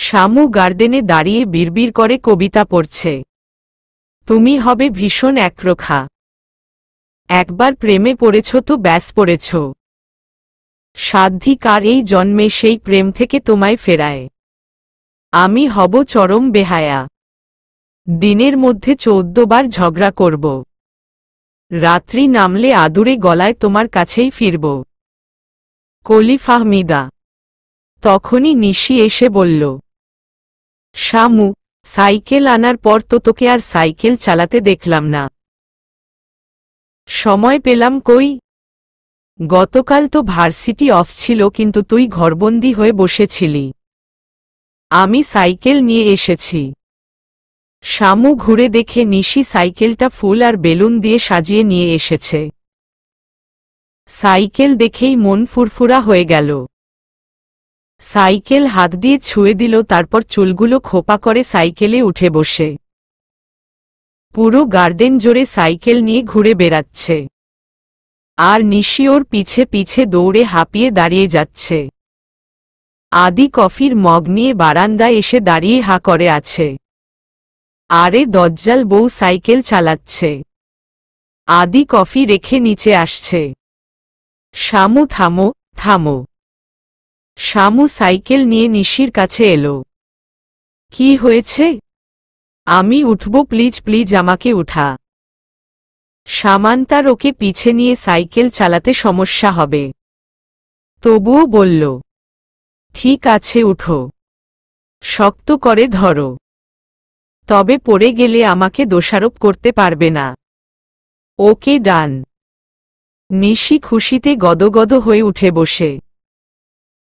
শামু গার্ডেনে দাঁড়িয়ে বিড়বিড় করে কবিতা পড়ছে। তুমি হবে ভীষণ একরোখা। একবার প্রেমে পড়েছ তো ব্যাস পড়েছ। সাধ্যি কার এই জন্মে সেই প্রেম থেকে তোমায় ফেরায়। আমি হব চরম বেহায়া। দিনের মধ্যে 14 বার ঝগড়া করব। রাত্রি নামলে আদুরে গলায় তোমার কাছেই ফিরব। কলি ফাহমিদা। তখনই নিশি এসে বলল, শামু, সাইকেল আনার পর তো তোকে আর সাইকেল চালাতে দেখলাম না। সময় পেলাম কই? গতকাল তো ভার্সিটি অফ ছিল, কিন্তু তুই ঘরবন্দি হয়ে বসেছিলি। আমি সাইকেল নিয়ে এসেছি। শামু ঘুরে দেখে নিশি সাইকেলটা ফুল আর বেলুন দিয়ে সাজিয়ে নিয়ে এসেছে। সাইকেল দেখেই মন ফুরফুরা হয়ে গেল। সাইকেল হাত দিয়ে ছুঁয়ে দিল, তারপর চুলগুলো খোপা করে সাইকেলে উঠে বসে পুরো গার্ডেন জোরে সাইকেল নিয়ে ঘুরে বেড়াচ্ছে। আর নিশি ওর পিছে পিছে দৌড়ে হাঁপিয়ে দাঁড়িয়ে যাচ্ছে। আদি কফির মগ নিয়ে বারান্দায় এসে দাঁড়িয়ে হা করে আছে। আরে দজ্জাল বউ সাইকেল চালাচ্ছে। আদি কফি রেখে নিচে আসছে। শামু থামো, থামো। শামু সাইকেল নিয়ে নিশির কাছে এলো। কি হয়েছে? আমি উঠব, প্লিজ প্লিজ আমাকে উঠা। সামান্তার ওকে পিছে নিয়ে সাইকেল চালাতে সমস্যা হবে। তবুও বলল, ঠিক আছে উঠো, শক্ত করে ধরো। তবে পড়ে গেলে আমাকে দোষারোপ করতে পারবে না। ওকে ডান। নিশি খুশিতে গদগদ হয়ে উঠে বসে।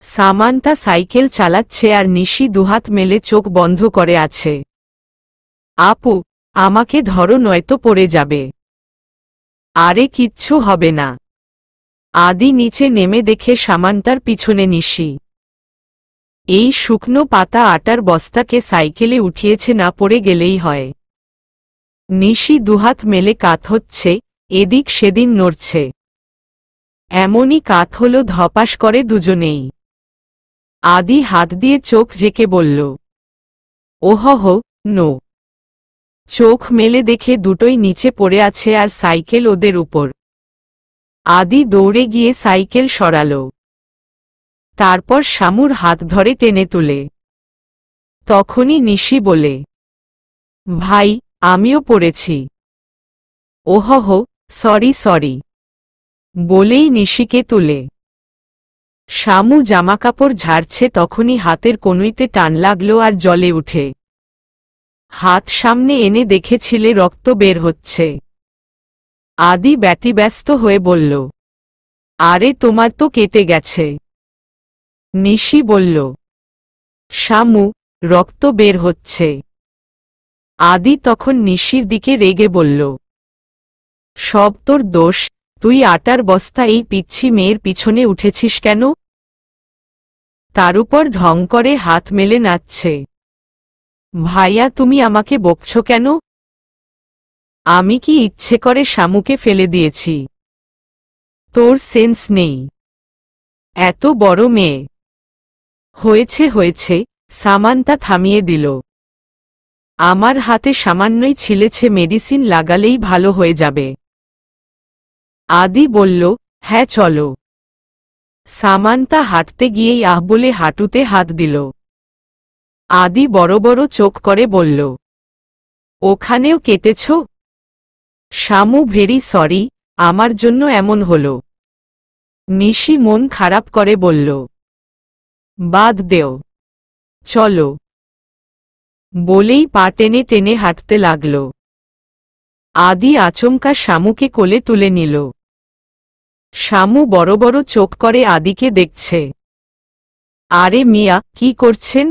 সামান্তা সাইকেল চালাচ্ছে আর নিশি দুহাত মেলে চোখ বন্ধ করে আছে। আপু, আমাকে ধরো নয়তো পড়ে যাবে। আরে কিচ্ছু হবে না। আদি নিচে নেমে দেখে সামান্তার পিছনে নিশি। এই শুকনো পাতা আটার বস্তাকে সাইকেলে উঠিয়েছে, না পড়ে গেলেই হয়। নিশি দুহাত মেলে কাত হচ্ছে, এদিক সেদিন নড়ছে। এমনই কাত হল ধপাস করে দুজনেই। আদি হাত দিয়ে চোখ ঢেকে বলল, ওহহ, নো। চোখ মেলে দেখে দুটোই নিচে পড়ে আছে আর সাইকেল ওদের উপর। আদি দৌড়ে গিয়ে সাইকেল সরাল। তারপর শামুর হাত ধরে টেনে তুলে। তখনই নিশি বলে, ভাই, আমিও পড়েছি। ওহহ, সরি সরি বলেই নিশিকে তুলে শামু জামাকাপড় ঝাড়ছে, তখনই হাতের কনুইতে টান লাগলো আর জলে উঠে হাত সামনে এনে দেখেছিলে রক্ত বের হচ্ছে। আদি ব্যতিব্যস্ত হয়ে বলল, আরে তোমার তো কেটে গেছে। নিশি বলল, শামু, রক্ত বের হচ্ছে। আদি তখন নিশির দিকে রেগে বলল, সব তোর দোষ। তুই আটার বস্তা এই পিচ্ছি মেয়ের পিছনে উঠেছিস কেন? তার উপর ঢং করে হাত মেলে নাচছে। ভাইয়া, তুমি আমাকে বকছ কেন? আমি কি ইচ্ছে করে শামুকে ফেলে দিয়েছি? তোর সেন্স নেই। এত বড় মেয়ে। হয়েছে হয়েছে, সামান্তা থামিয়ে দিল। আমার হাতে সামান্যই ছিলেছে, মেডিসিন লাগালেই ভালো হয়ে যাবে। আদি বলল, হ্যাঁ চলো। সামান্তা হাঁটতে গিয়েই আহ বলে হাঁটুতে হাত দিল। আদি বড় বড় চোখ করে বলল, ওখানেও কেটেছ? শামু ভেরি সরি, আমার জন্য এমন হলো। নিশি মন খারাপ করে বলল, বাদ দেও, চলো। বলেই পা টেনে টেনে হাঁটতে লাগল। আদি আচমকা শামুকে কোলে তুলে নিল। শামু বড় বড় চোখ করে আদিকে দেখছে। আরে মিয়া, কি করছেন?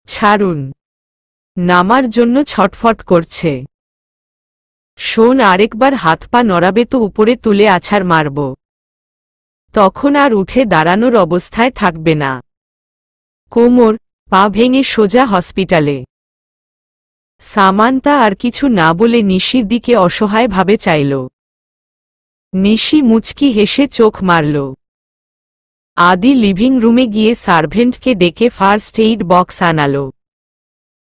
ছাড়ুন। নামার জন্য ছটফট করছে। শোন, আরেকবার হাত পা নড়াবে তো উপরে তুলে আছাড় মারব। তখন আর উঠে দাঁড়ানোর অবস্থায় থাকবে না। কোমর, পা ভেঙে সোজা হসপিটালে। সামান্তা আর কিছু না বলে নিশির দিকে অসহায়ভাবে চাইল। নিশি মুচকি হেসে চোখ মারল। আদি লিভিং রুমে গিয়ে সার্ভেন্টকে ডেকে ফার্স্ট এইড বক্স আনালো।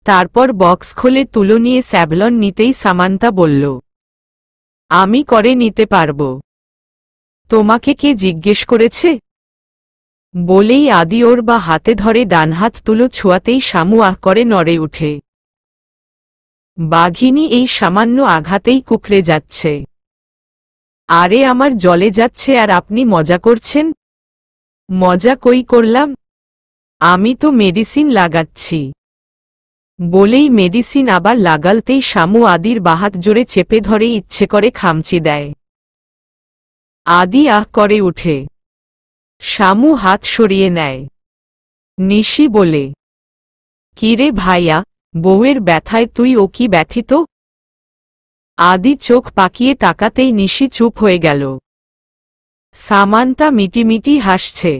তারপর বক্স খুলে তুলো নিয়ে স্যাভলন নিতেই সামান্তা বলল, আমি করে নিতে পারব। তোমাকে কে জিজ্ঞেস করেছে? বলেই আদি ওর বা হাতে ধরে ডানহাত তুলো ছোঁয়াতেই শামু আহ করে নড়ে উঠে। বাঘিনী এই সামান্য আঘাতেই কুকড়ে যাচ্ছে। আরে আমার জলে যাচ্ছে আর আপনি মজা করছেন? মজা কই করলাম, আমি তো মেডিসিন লাগাচ্ছি। বলেই মেডিসিন আবার লাগালতেই শামু আদির বাহাত জোরে চেপে ধরে ইচ্ছে করে খামচি দেয়। আদি আহ করে উঠে। শামু হাত সরিয়ে নেয়। নিশি বলে, কিরে ভাইয়া, বউয়ের ব্যথায় তুই ও কি ব্যথিত? আদি চোখ পাকিয়ে তাকাতেই নিশি চুপ হয়ে গেল। সামান্তা মিটিমিটি হাসছে।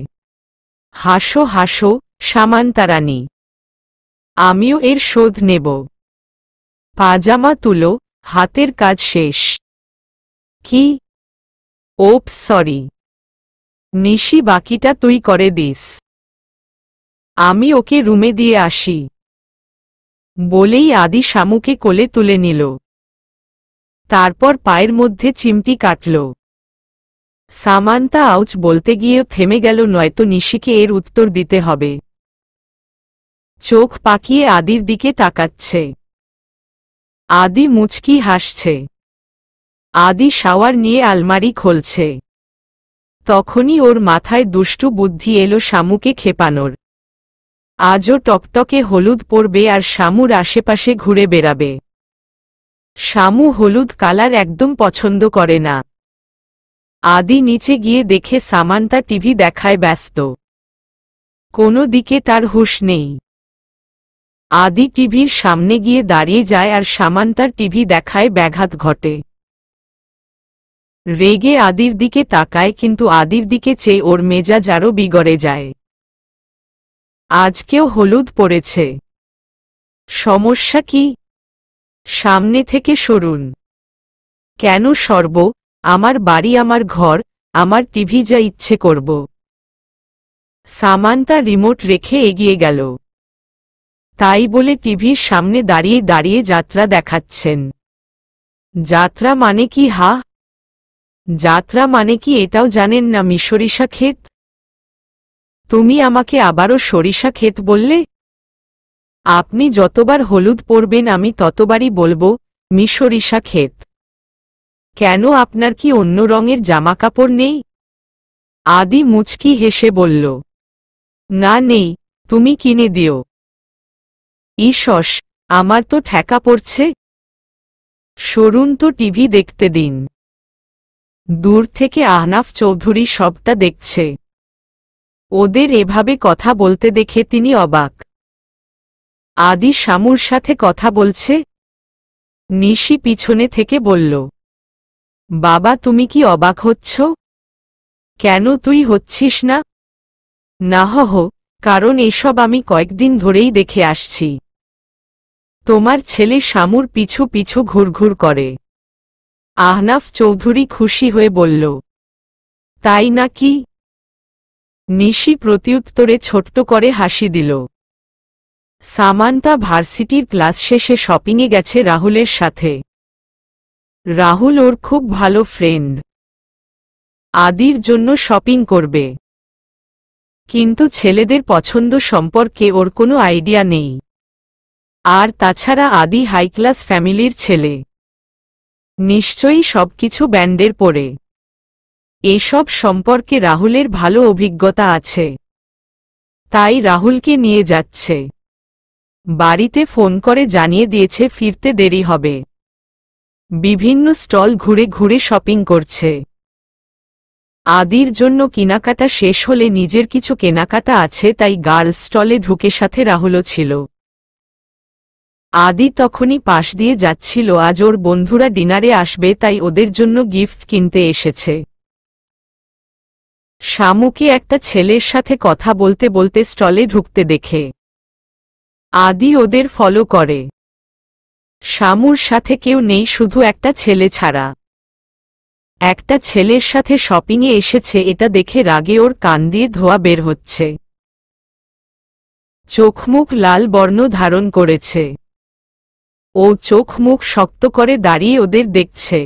হাসো হাসো সামান্তারানী, আমিও এর শোধ নেব। পাজামা তুলো, হাতের কাজ শেষ। কি? ওপস সরি। নিশি বাকিটা তুই করে দিস। আমি ওকে রুমে দিয়ে আসি। বলেই আদি শামুকে কোলে তুলে নিল। তারপর পায়ের মধ্যে চিমটি কাটল। সামান্তা আউচ বলতে গিয়েও থেমে গেল, নয়তো নিশিকে এর উত্তর দিতে হবে। চোখ পাকিয়ে আদির দিকে তাকাচ্ছে। আদি মুচকি হাসছে। আদি শাওয়ার নিয়ে আলমারি খুলছে। তখনই ওর মাথায় দুষ্টু বুদ্ধি এলো শামুকে খেপানোর। আজও টকটকে হলুদ পরবে আর শামুর আশেপাশে ঘুরে বেড়াবে। শামু হলুদ কালার একদম পছন্দ করে না। আদি নিচে গিয়ে দেখে সামান্তা টিভি দেখায় ব্যস্ত। কোনো দিকে তার হুঁশ নেই। আদি টিভির সামনে গিয়ে দাঁড়িয়ে যায় আর সামান্তার টিভি দেখায় ব্যাঘাত ঘটে। রেগে আদির দিকে তাকায়, কিন্তু আদির দিকে চেয়ে ওর মেজাজ আরও বিগড়ে যায়। আজকেও হলুদ পড়েছে। সমস্যা কি? সামনে থেকে সরুন। কেন সরব? আমার বাড়ি, আমার ঘর, আমার টিভি, যা ইচ্ছে করব। সামান্তা রিমোট রেখে এগিয়ে গেল। তাই বলে টিভির সামনে দাঁড়িয়ে দাঁড়িয়ে যাত্রা দেখাচ্ছেন? যাত্রা মানে কি? হা, যাত্রা মানে কি এটাও জানেন না? মিশরিষা ক্ষেত। তুমি আমাকে আবারও সরিষা ক্ষেত বললে? আপনি যতবার হলুদ পরবেন আমি ততবারই বলবো মিশরিষা ক্ষেত। কেন, আপনার কি অন্য রঙের জামাকাপড় নেই? আদি মুচকি হেসে বলল, না নেই, তুমি কিনে দিও। ইসস, আমার তো ঠেকা পড়ছে। সরুন তো, টিভি দেখতে দিন। দূর থেকে আহনাফ চৌধুরী সবটা দেখছে। ওদের এভাবে কথা বলতে দেখে তিনি অবাক। আদি শামুর সাথে কথা বলছে। নিশি পিছনে থেকে বলল, বাবা তুমি কি অবাক হচ্ছ? কেন, তুই হচ্ছিস না? না হহ, কারণ এসব আমি কয়েকদিন ধরেই দেখে আসছি। তোমার ছেলে শামুর পিছু পিছু ঘুরঘুর করে। আহনাফ চৌধুরী খুশি হয়ে বলল, তাই নাকি? নিশি প্রত্যুত্তরে ছোট্ট করে হাসি দিল। সামান্তা ভার্সিটির ক্লাস শেষে শপিংয়ে গেছে রাহুলের সাথে। রাহুল ওর খুব ভালো ফ্রেন্ড। আদির জন্য শপিং করবে, কিন্তু ছেলেদের পছন্দ সম্পর্কে ওর কোনো আইডিয়া নেই। আর তাছাড়া আদি হাই ক্লাস ফ্যামিলির ছেলে, নিশ্চয়ই সবকিছু ব্যান্ডের পরে। এসব সম্পর্কে রাহুলের ভালো অভিজ্ঞতা আছে, তাই রাহুলকে নিয়ে যাচ্ছে। বাড়িতে ফোন করে জানিয়ে দিয়েছে ফিরতে দেরি হবে। বিভিন্ন স্টল ঘুরে ঘুরে শপিং করছে। আদির জন্য কেনাকাটা শেষ হলে নিজের কিছু কেনাকাটা আছে, তাই গার্লস স্টলে ঢুকে সাথে রাহুলও ছিল। আদি তখনই পাশ দিয়ে যাচ্ছিল। আজ ওর বন্ধুরা ডিনারে আসবে, তাই ওদের জন্য গিফট কিনতে এসেছে। শামুকে একটা ছেলের সাথে কথা বলতে বলতে স্টলে ঢুকতে দেখে আদি ওদের ফলো করে। শামুর সাথে কেউ নেই, শুধু একটা ছেলে ছাড়া। একটা ছেলের সাথে শপিংয়ে এসেছে এটা দেখে রাগে ওর কান দিয়ে ধোঁয়া বের হচ্ছে। চোখমুখ লাল বর্ণ ধারণ করেছে। ও চোখ মুখ শক্ত করে দাঁড়িয়ে ওদের দেখছে।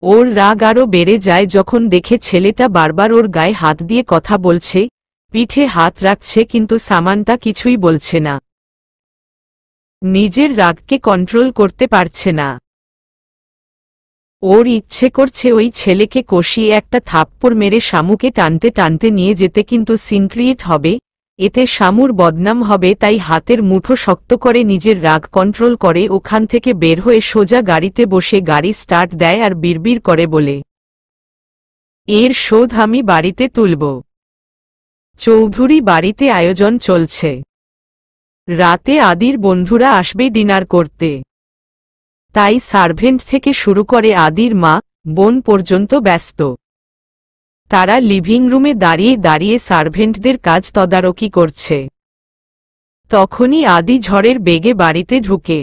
ওর রাগ আরও বেড়ে যায় যখন দেখে ছেলেটা বারবার ওর গায়ে হাত দিয়ে কথা বলছে, পিঠে হাত রাখছে, কিন্তু সামান্তা কিছুই বলছে না। নিজের রাগকে কন্ট্রোল করতে পারছে না। ওর ইচ্ছে করছে ওই ছেলেকে কষিয়ে একটা থাপ্পড় মেরে শামুকে টানতে টানতে নিয়ে যেতে, কিন্তু সিন ক্রিয়েট হবে, এতে শামুর বদনাম হবে। তাই হাতের মুঠো শক্ত করে নিজের রাগ কন্ট্রোল করে ওখান থেকে বের হয়ে সোজা গাড়িতে বসে গাড়ি স্টার্ট দেয় আর বিড়বিড় করে বলে, এর শোধ আমি বাড়িতে তুলব। চৌধুরী বাড়িতে আয়োজন চলছে। রাতে আদির বন্ধুরা আসবে ডিনার করতে। তাই সার্ভেন্ট থেকে শুরু করে আদির মা বোন পর্যন্ত ব্যস্ত। তারা লিভিং রুমে দাঁড়িয়ে দাঁড়িয়ে সার্ভেন্টদের কাজ তদারকি করছে। তখনই আদি ঝড়ের বেগে বাড়িতে ঢুকে।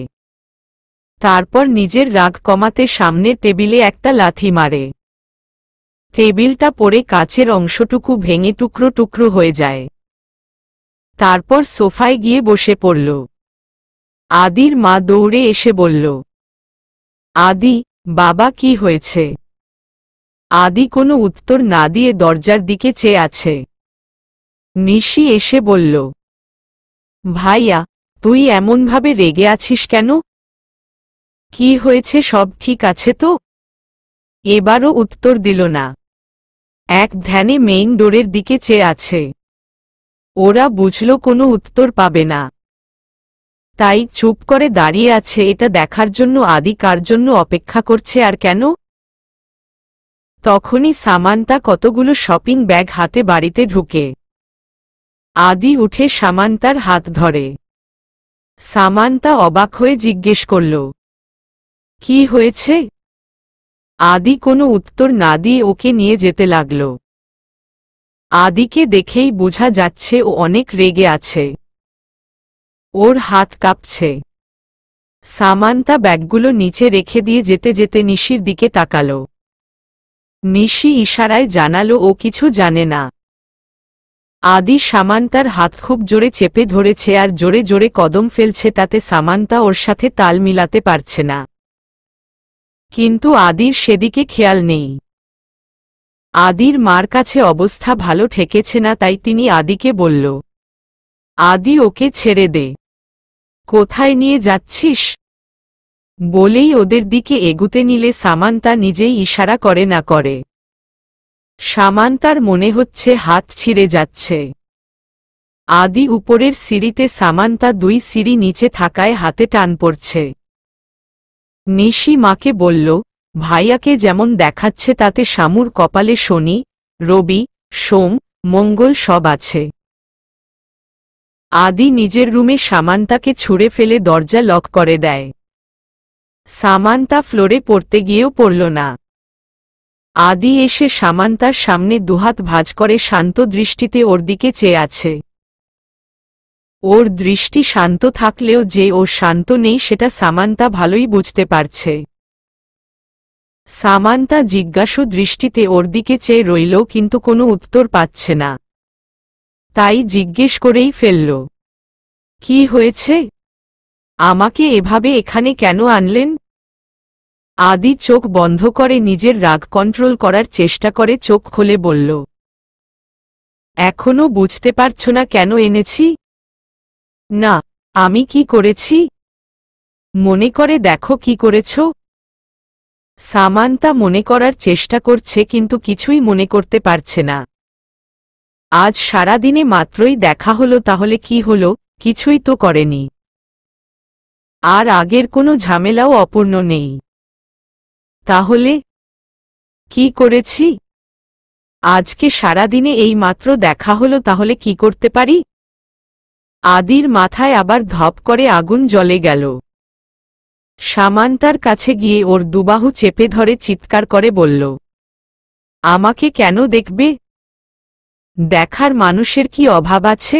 তারপর নিজের রাগ কমাতে সামনের টেবিলে একটা লাথি মারে। টেবিলটা পড়ে কাচের অংশটুকু ভেঙে টুকরো টুকরো হয়ে যায়। তারপর সোফায় গিয়ে বসে পড়ল। আদির মা দৌড়ে এসে বলল, আদি, বাবা, কি হয়েছে? আদি কোনো উত্তর না দিয়ে দরজার দিকে চেয়ে আছে। নিশি এসে বলল, ভাইয়া, তুই এমনভাবে রেগে আছিস কেন? কি হয়েছে, সব ঠিক আছে তো? এবারও উত্তর দিল না। এক ধ্যানে মেইন ডোরের দিকে চেয়ে আছে। ওরা বুঝল কোনো উত্তর পাবে না, তাই চুপ করে দাঁড়িয়ে আছে এটা দেখার জন্য আদি কার জন্য অপেক্ষা করছে আর কেন। তখনই সামান্তা কতগুলো শপিং ব্যাগ হাতে বাড়িতে ঢুকে। আদি উঠে সামান্তার হাত ধরে। সামান্তা অবাক হয়ে জিজ্ঞেস করল, কি হয়েছে? আদি কোনো উত্তর না দিয়ে ওকে নিয়ে যেতে লাগল। আদিকে দেখেই বোঝা যাচ্ছে ও অনেক রেগে আছে। ওর হাত কাঁপছে। সামান্তা ব্যাগগুলো নিচে রেখে দিয়ে যেতে যেতে নিশির দিকে তাকাল। নিশি ইশারায় জানালো ও কিছু জানে না। আদি সামান্তার হাত খুব জোরে চেপে ধরেছে আর জোরে জোরে কদম ফেলছে, তাতে সামান্তা ওর সাথে তাল মিলাতে পারছে না। কিন্তু আদির সেদিকে খেয়াল নেই। আদির মার কাছে অবস্থা ভালো ঠেকেছে না, তাই তিনি আদিকে বলল, আদি, ওকে ছেড়ে দে। কোথায় নিয়ে যাচ্ছিস? বলেই ওদের দিকে এগুতে নিলে সামান্তা নিজেই ইশারা করে না করে। সামান্তার মনে হচ্ছে হাত ছিঁড়ে যাচ্ছে। আদি উপরের সিঁড়িতে, সামান্তা 2 সিঁড়ি নিচে থাকায় হাতে টান পড়ছে। নিশি মাকে বলল, ভাইয়াকে যেমন দেখাচ্ছে তাতে শামুর কপালে শনি, রবি, সোম, মঙ্গল সব আছে। আদি নিজের রুমে সামান্তাকে ছুঁড়ে ফেলে দরজা লক করে দেয়। সামান্তা ফ্লোরে পড়তে গিয়েও পড়ল না। আদি এসে সামান্তার সামনে দুহাত ভাঁজ করে শান্ত দৃষ্টিতে ওর দিকে চেয়ে আছে। ওর দৃষ্টি শান্ত থাকলেও যে ও শান্ত নেই সেটা সামান্তা ভালোই বুঝতে পারছে। সামান্তা জিজ্ঞাসু দৃষ্টিতে ওর দিকে চেয়ে রইল, কিন্তু কোনো উত্তর পাচ্ছে না। তাই জিজ্ঞেস করেই ফেলল, কি হয়েছে? আমাকে এভাবে এখানে কেন আনলেন? আদি চোখ বন্ধ করে নিজের রাগ কন্ট্রোল করার চেষ্টা করে চোখ খুলে বলল, এখনো বুঝতে পারছ না কেন এনেছি? না, আমি কি করেছি? মনে করে দেখো কি করেছ। সামান্তা মনে করার চেষ্টা করছে, কিন্তু কিছুই মনে করতে পারছে না। আজ সারাদিনে মাত্রই দেখা হলো, তাহলে কি হলো? কিছুই তো করেনি। আর আগের কোনো ঝামেলাও অপূর্ণ নেই। তাহলে কি করেছি? আজকে সারাদিনে এই মাত্র দেখা হলো, তাহলে কি করতে পারি? আদির মাথায় আবার ধপ করে আগুন জ্বলে গেল। সামান্তার কাছে গিয়ে ওর দুবাহু চেপে ধরে চিৎকার করে বলল, আমাকে কেন দেখবে? দেখার মানুষের কি অভাব আছে?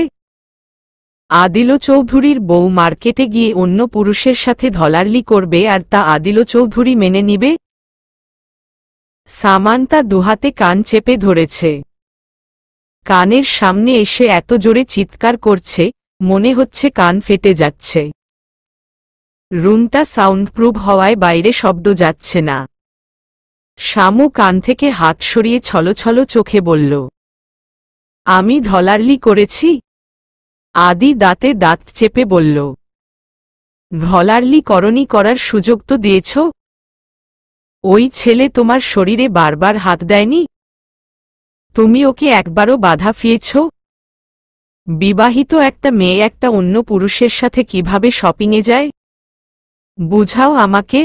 আদিল চৌধুরীর বউ মার্কেটে গিয়ে অন্য পুরুষের সাথে ঢলাঢলি করবে আর তা আদিল চৌধুরী মেনে নিবে? সামান্তা দুহাতে কান চেপে ধরেছে। কানের সামনে এসে এত জোরে চিৎকার করছে, মনে হচ্ছে কান ফেটে যাচ্ছে। রুমটা সাউন্ডপ্রুফ হওয়ায় বাইরে শব্দ যাচ্ছে না। শামু কান থেকে হাত সরিয়ে ছলছল চোখে বলল, আমি ঢলারলি করেছি? আদি দাঁতে দাঁত চেপে বলল, ঢলারলি করনি, করার সুযোগ তো দিয়েছ। ওই ছেলে তোমার শরীরে বারবার হাত দেয়নি? তুমি ওকে একবারও বাধা দিয়েছ? বিবাহিত একটা মেয়ে একটা অন্য পুরুষের সাথে কিভাবে শপিংয়ে যায়? বুঝাও আমাকে।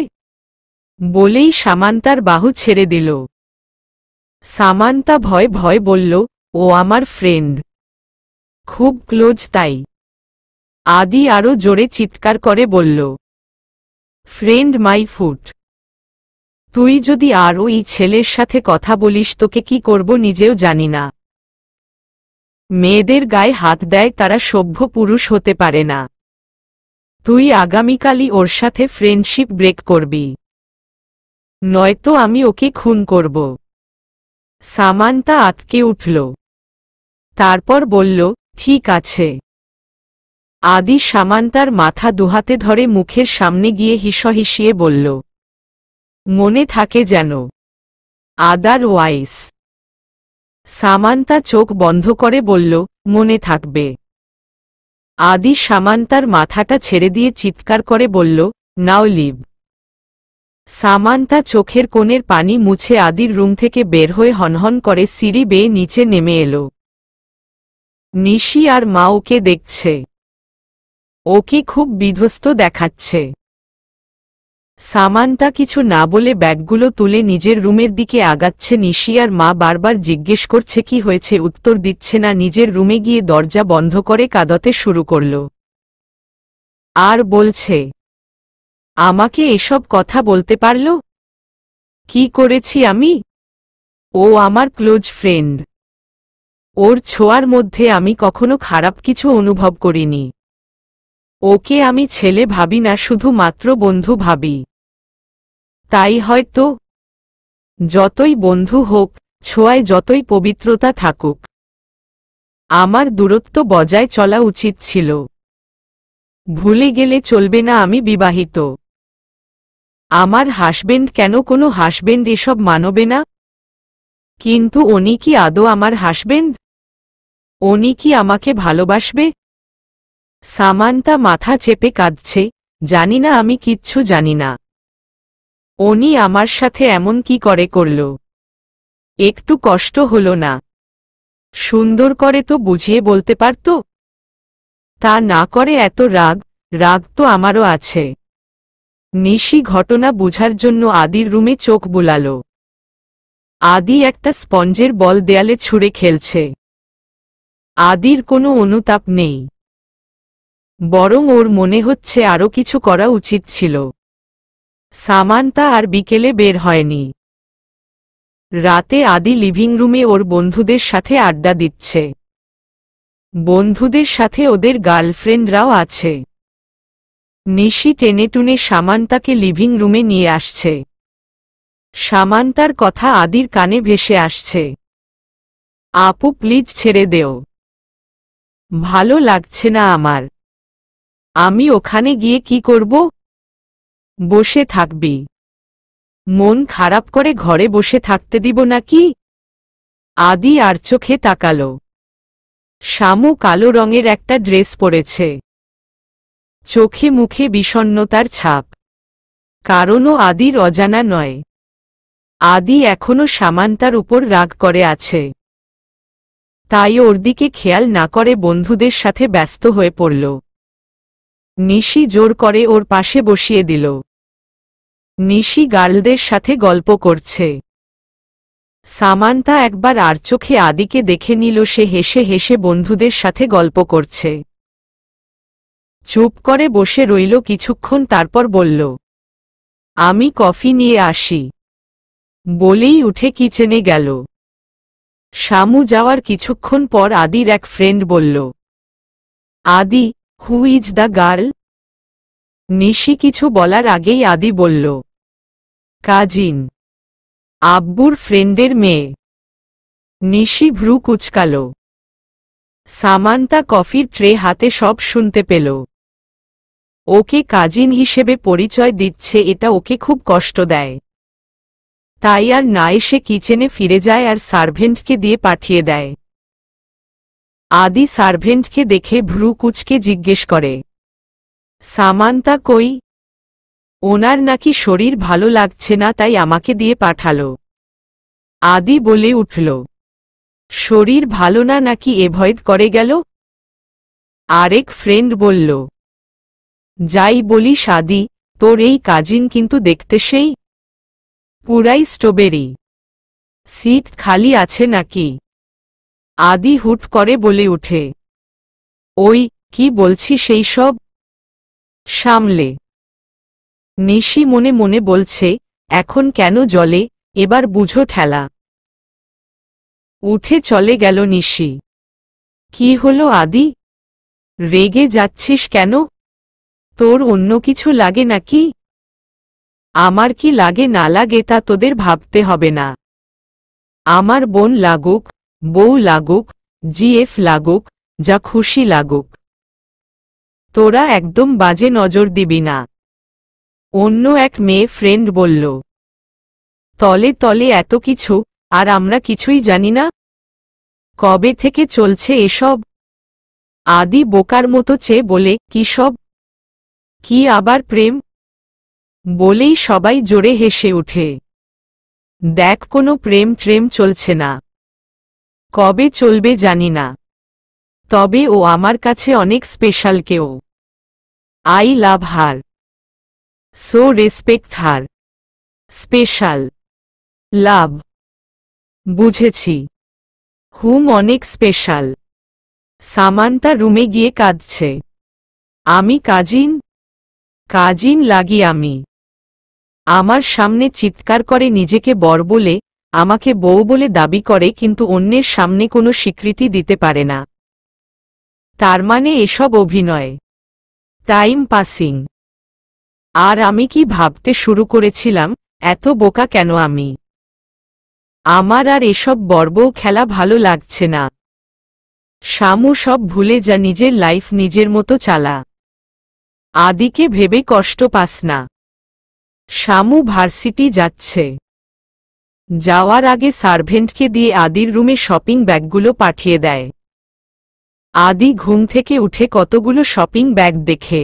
বলেই সামান্তার বাহু ছেড়ে দিল। সামান্তা ভয় ভয় বলল, ও আমার ফ্রেন্ড, খুব ক্লোজ তাই। আদি আরো জোরে চিৎকার করে বলল, ফ্রেন্ড মাই ফুট। তুই যদি আর ওই ছেলের সাথে কথা বলিস তোকে কি করব নিজেও জানি না। মেয়েদের গায়ে হাত দেয় তারা সভ্য পুরুষ হতে পারে না। তুই আগামীকালই ওর সাথে ফ্রেন্ডশিপ ব্রেক করবি, নয়তো আমি ওকে খুন করব। সামান্তা আতকে উঠল। তারপর বলল, ঠিক আছে। আদি সামান্তার মাথা দুহাতে ধরে মুখের সামনে গিয়ে হিসহিসিয়ে বলল, মনে থাকে যেন, আদারওয়াইজ। সামান্তা চোখ বন্ধ করে বলল, মনে থাকবে। আদি সামান্তার মাথাটা ছেড়ে দিয়ে চিৎকার করে বলল, নাও লিভ। সামান্তা চোখের কোণের পানি মুছে আদির রুম থেকে বের হয়ে হনহন করে সিঁড়ি বেয়ে নিচে নেমে এলো। নিশি আর মা ওকে দেখছে। ওকে খুব বিধ্বস্ত দেখাচ্ছে। সামান্তা কিছু না বলে ব্যাগগুলো তুলে নিজের রুমের দিকে আগাচ্ছে। নিশি আর মা বারবার জিজ্ঞেস করছে কি হয়েছে, উত্তর দিচ্ছে না। নিজের রুমে গিয়ে দরজা বন্ধ করে কাঁদতে শুরু করল। আর বলছে, আমাকে এসব কথা বলতে পারল? কি করেছি আমি? ও আমার ক্লোজ ফ্রেন্ড। ওর ছোঁয়ার মধ্যে আমি কখনো খারাপ কিছু অনুভব করিনি। ওকে আমি ছেলে ভাবি না, শুধুমাত্র বন্ধু ভাবি। তাই হয়তো যতই বন্ধু হোক, ছোঁয়ায় যতই পবিত্রতা থাকুক, আমার দূরত্ব বজায় চলা উচিত ছিল। ভুলে গেলে চলবে না আমি বিবাহিত। আমার হাসবেন্ড কেন কোনো হাসবেন্ড এসব মানবে না? কিন্তু উনি কি আদৌ আমার হাসবেন্ড? উনি কি আমাকে ভালোবাসবে? সামান্তা মাথা চেপে কাঁদছে, জানি না, আমি কিচ্ছু জানি না। উনি আমার সাথে এমন কি করে করল? একটু কষ্ট হলো না? সুন্দর করে তো বুঝিয়ে বলতে পারত। তা না করে এত রাগ। রাগ তো আমারও আছে। নিশি ঘটনা বুঝার জন্য আদির রুমে চোখ বুলাল। আদি একটা স্পঞ্জের বল দেয়ালে ছুঁড়ে খেলছে। আদির কোনো অনুতাপ নেই, বরং ওর মনে হচ্ছে আরও কিছু করা উচিত ছিল। সামান্তা আর বিকেলে বের হয়নি। রাতে আদি লিভিং রুমে ওর বন্ধুদের সাথে আড্ডা দিচ্ছে। বন্ধুদের সাথে ওদের গার্লফ্রেন্ডরাও আছে। নিশি টেনে টুনে সামান্তাকে লিভিং রুমে নিয়ে আসছে। সামান্তার কথা আদির কানে ভেসে আসছে, আপু প্লিজ ছেড়ে দেও, ভালো লাগছে না আমার। আমি ওখানে গিয়ে কি করব? বসে থাকবি? মন খারাপ করে ঘরে বসে থাকতে দিব নাকি? আদি আর চোখে তাকাল। শামু কালো রঙের একটা ড্রেস পরেছে, চোখে মুখে বিষণ্ণতার ছাপ। কারণও আদির অজানা নয়। আদি এখনো সামান্তার উপর রাগ করে আছে, তাই ওর দিকে খেয়াল না করে বন্ধুদের সাথে ব্যস্ত হয়ে পড়ল। নিশি জোর করে ওর পাশে বসিয়ে দিল। নিশি গার্লদের সাথে গল্প করছে। সামান্তা একবার আর চোখে আদিকে দেখে নিল, সে হেসে হেসে বন্ধুদের সাথে গল্প করছে। চুপ করে বসে রইল কিছুক্ষণ, তারপর বলল, আমি কফি নিয়ে আসি। বলেই উঠে কিচেনে গেল। শামু যাওয়ার কিছুক্ষণ পর আদির এক ফ্রেন্ড বলল, আদি, হু ইজ দ্য গার্ল? নিশি কিছু বলার আগেই আদি বলল, কাজিন। আব্বুর ফ্রেন্ডের মেয়ে। নিশি ভ্রু কুচকাল। সামান্তা কফির ট্রে হাতে সব শুনতে পেল। ওকে কাজিন হিসেবে পরিচয় দিচ্ছে, এটা ওকে খুব কষ্ট দেয়। তাই আর না এসে কিচেনে ফিরে যায় আর সার্ভেন্টকে দিয়ে পাঠিয়ে দেয়। আদি সার্ভেন্টকে দেখে ভ্রু কুচকে জিজ্ঞেস করে, সামান্তা কই? ওনার নাকি শরীর ভালো লাগছে না, তাই আমাকে দিয়ে পাঠালো। আদি বলে উঠল, শরীর ভালো না নাকি এভয়েড করে গেল? আরেক ফ্রেন্ড বলল, যাই বলিস আদি, তোর এই কাজিন কিন্তু দেখতে সেই পুরাই স্ট্রবেরি। সিট খালি আছে নাকি? আদি হুট করে বলে উঠে, ওই কি বলছি সেই সব সামলে। নিশি মনে মনে বলছে, এখন কেন জলে, এবার বুঝো ঠেলা। উঠে চলে গেল নিশি। কি হলো আদি? রেগে যাচ্ছিস কেন? তোর অন্য কিছু লাগে নাকি? আমার কি লাগে না লাগে তা তোদের ভাবতে হবে না। আমার বোন লাগুক, বউ লাগুক, জিএফ লাগুক, যা খুশি লাগুক, তোরা একদম বাজে নজর দিবি না। অন্য এক মেয়ে ফ্রেন্ড বলল, তলে তলে এত কিছু, আর আমরা কিছুই জানি না? কবে থেকে চলছে এসব? আদি বোকার মতো চেয়ে বলে, কি সব? কি আবার প্রেম? বলেই সবাই জোরে হেসে ওঠে। দেখ, কোনো প্রেম ট্রেম চলছে না। কবে চলবে জানি না, তবে ও আমার কাছে অনেক স্পেশাল কেউ। I love her, so respect her. Special love, বুঝেছি। হুম, অনেক স্পেশাল। সামান্তা রুমে গিয়ে কাঁদছে। আমি কাজিন? কাজিন লাগি আমি? আমার সামনে চিৎকার করে নিজেকে বর বলে, আমাকে বউ বলে দাবি করে, কিন্তু অন্যের সামনে কোনো স্বীকৃতি দিতে পারে না। তার মানে এসব অভিনয়, টাইম পাসিং। আর আমি কি ভাবতে শুরু করেছিলাম, এত বোকা কেন আমি? আমার আর এসব বর্বও খেলা ভালো লাগছে না। শামু, সব ভুলে যা, নিজের লাইফ নিজের মতো চালা। আদিকে ভেবে কষ্ট পাস না। শামু ভার্সিটি যাচ্ছে। যাওয়ার আগে সার্ভেন্টকে দিয়ে আদির রুমে শপিং ব্যাগগুলো পাঠিয়ে দেয়। আদি ঘুম থেকে উঠে কতগুলো শপিং ব্যাগ দেখে।